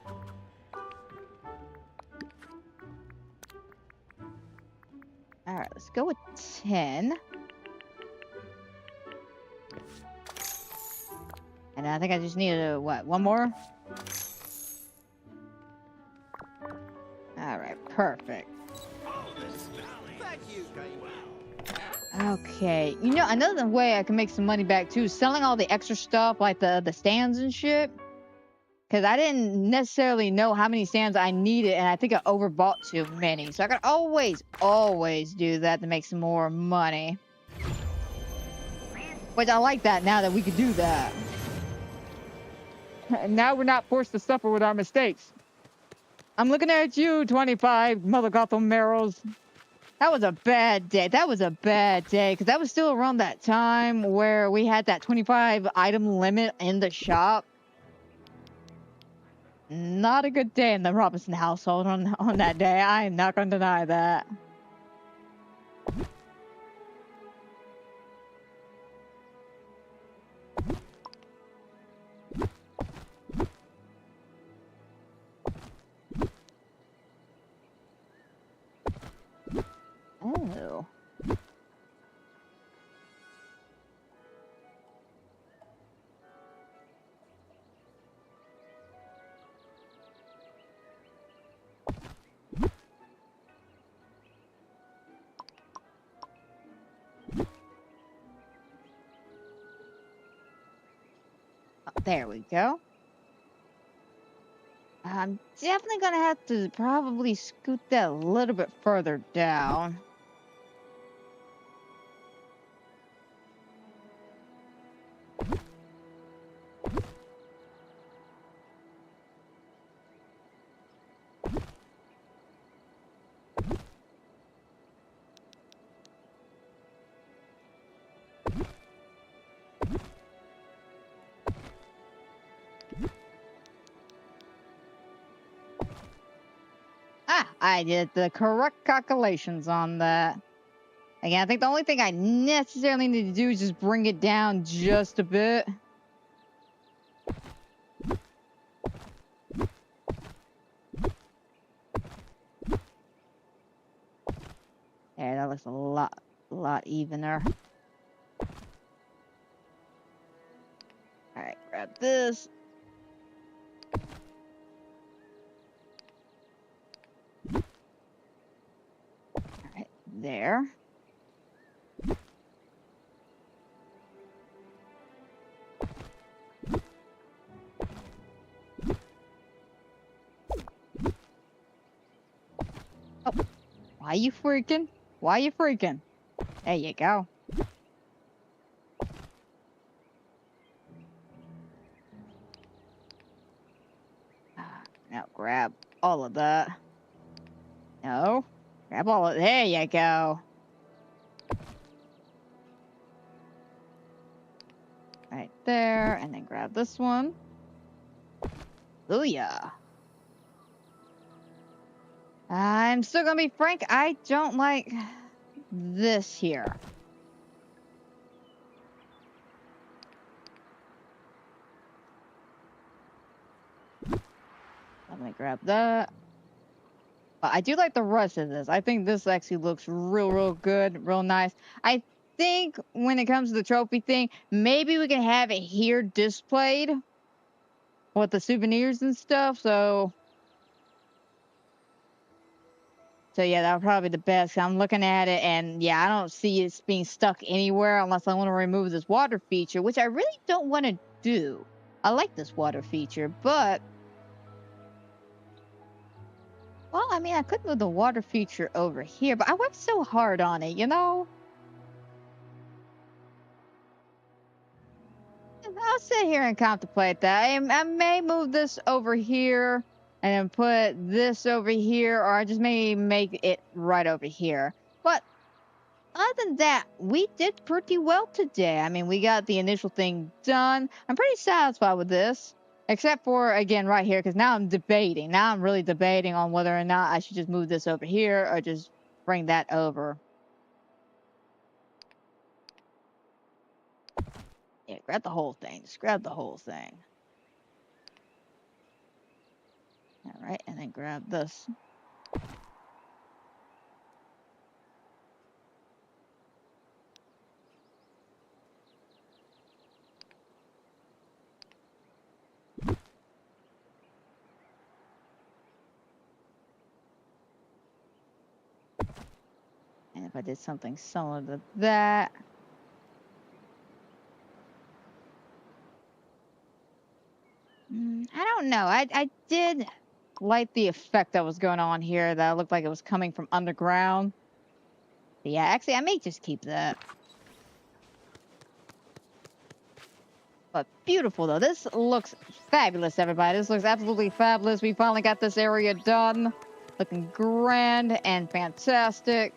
All right, let's go with 10. And I think I just need what, one more? All right, perfect. Thank you kindly. Okay, you know, another way I can make some money back too is selling all the extra stuff like the stands and shit. Because I didn't necessarily know how many stands I needed, and I think I overbought too many. So I could always do that to make some more money. Which I like that now that we could do that. And now we're not forced to suffer with our mistakes. I'm looking at you, 25, Mother Gotham Merrills. That was a bad day. That was a bad day, because that was still around that time where we had that 25 item limit in the shop. Not a good day in the Robinson household on that day. I am not going to deny that. Oh. There we go. I'm definitely gonna have to probably scoot that a little bit further down. I did the correct calculations on that. Again, I think the only thing I necessarily need to do is just bring it down just a bit. There, that looks a lot evener. Alright, grab this. Alright, there. Oh, why you freaking? Why you freaking? There you go. Now grab all of that. No. Grab all of... There you go. Right there. And then grab this one. Booyah. I'm still gonna be frank. I don't like this here. I'm gonna grab that. But I do like the rest of this. I think this actually looks real good, real nice. I think when it comes to the trophy thing, maybe we can have it here displayed with the souvenirs and stuff. So yeah, that would probably be the best. I'm looking at it, and yeah, I don't see it being stuck anywhere unless I want to remove this water feature, which I really don't want to do. I like this water feature, but... Well, I mean, I could move the water feature over here, but I worked so hard on it, you know? I'll sit here and contemplate that. I may move this over here and then put this over here, or I just may make it right over here. But other than that, we did pretty well today. I mean, we got the initial thing done. I'm pretty satisfied with this. Except for, again, right here, because now I'm debating. Now I'm really debating on whether or not I should just move this over here or just bring that over. Yeah, grab the whole thing. Just grab the whole thing. All right, and then grab this. And if I did something similar to that. I don't know. I did like the effect that was going on here that looked like it was coming from underground. But yeah, actually, I may just keep that. But beautiful, though. This looks fabulous, everybody. This looks absolutely fabulous. We finally got this area done. Looking grand and fantastic.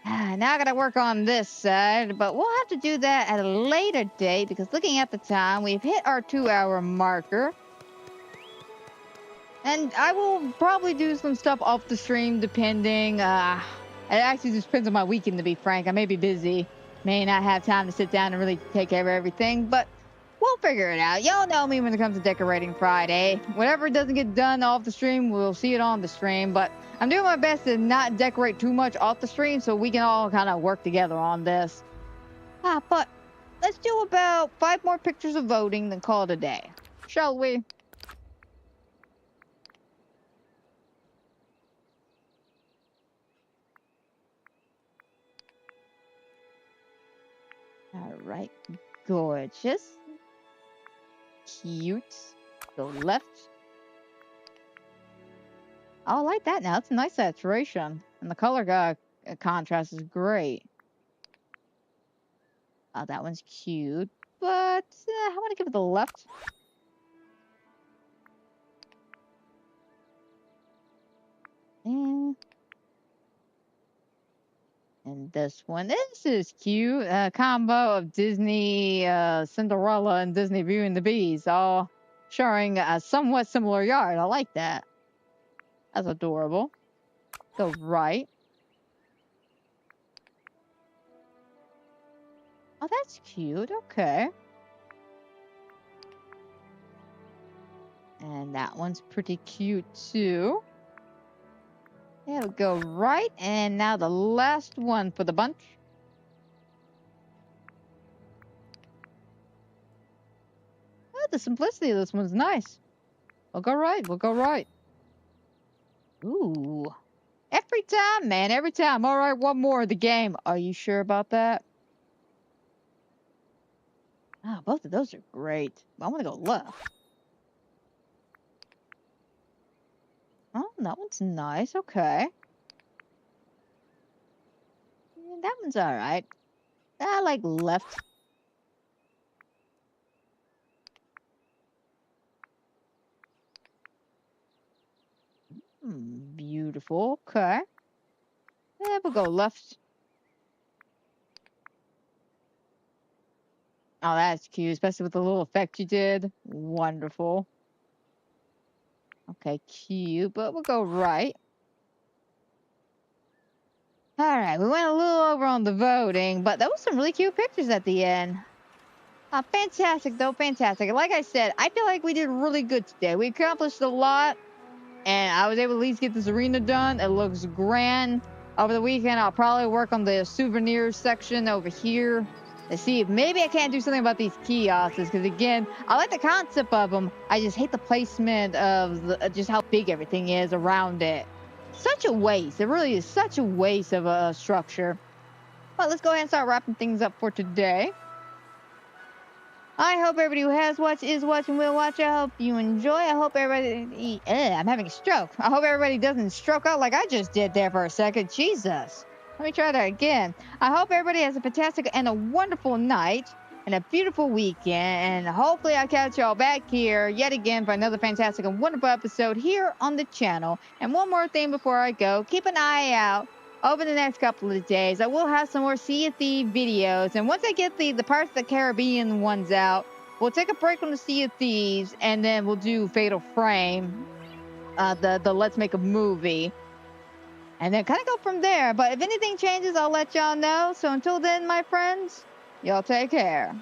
Now I gotta work on this side, but we'll have to do that at a later date because looking at the time, we've hit our 2-hour marker. And I will probably do some stuff off the stream depending. It actually just depends on my weekend, to be frank. I may be busy. May not have time to sit down and really take care of everything, but we'll figure it out. Y'all know me when it comes to Decorating Friday. Whatever doesn't get done off the stream, we'll see it on the stream, but I'm doing my best to not decorate too much off the stream so we can all kind of work together on this. But let's do about 5 more pictures of voting, then call it a day. Shall we? Alright, gorgeous. Cute. Go left. Oh, I like that now. It's a nice saturation. And the color contrast is great. Oh, that one's cute. But I want to give it the left. And this one, this is cute. A combo of Disney Cinderella and Disney Beauty and the Beast, all sharing a somewhat similar yard. I like that. That's adorable. Go right. Oh, that's cute. Okay. And that one's pretty cute too. Yeah, we'll go right, and now the last one for the bunch. Oh, the simplicity of this one's nice. We'll go right, we'll go right. Ooh. Every time, man, every time. All right, one more of the game. Are you sure about that? Ah, both of those are great. I want to go left. Oh, that one's nice. Okay. That one's all right. I like left. Beautiful. Okay. Yeah, we'll go left. Oh, that's cute, especially with the little effect you did. Wonderful. Okay, cute, but we'll go right. All right, we went a little over on the voting, but that was some really cute pictures at the end. Fantastic, though, fantastic. Like I said, I feel like we did really good today. We accomplished a lot, and I was able to at least get this arena done. It looks grand. Over the weekend, I'll probably work on the souvenirs section over here to see if maybe I can't do something about these kiosks, because again, I like the concept of them. I just hate the placement of just how big everything is around it. Such a waste. It really is such a waste of a structure. But let's go ahead and start wrapping things up for today. I hope everybody who has watched, is watching, will watch. I hope you enjoy. I hope everybody... I'm having a stroke. I hope everybody doesn't stroke out like I just did there for a second. Jesus. Let me try that again. I hope everybody has a fantastic and a wonderful night and a beautiful weekend. And hopefully I'll catch y'all back here yet again for another fantastic and wonderful episode here on the channel. And one more thing before I go. Keep an eye out over the next couple of days. I will have some more Sea of Thieves videos. And once I get the Pirates of the Caribbean ones out, we'll take a break on the Sea of Thieves, and then we'll do Fatal Frame, the Let's Make a Movie. And then kind of go from there. But if anything changes, I'll let y'all know. So until then, my friends, y'all take care.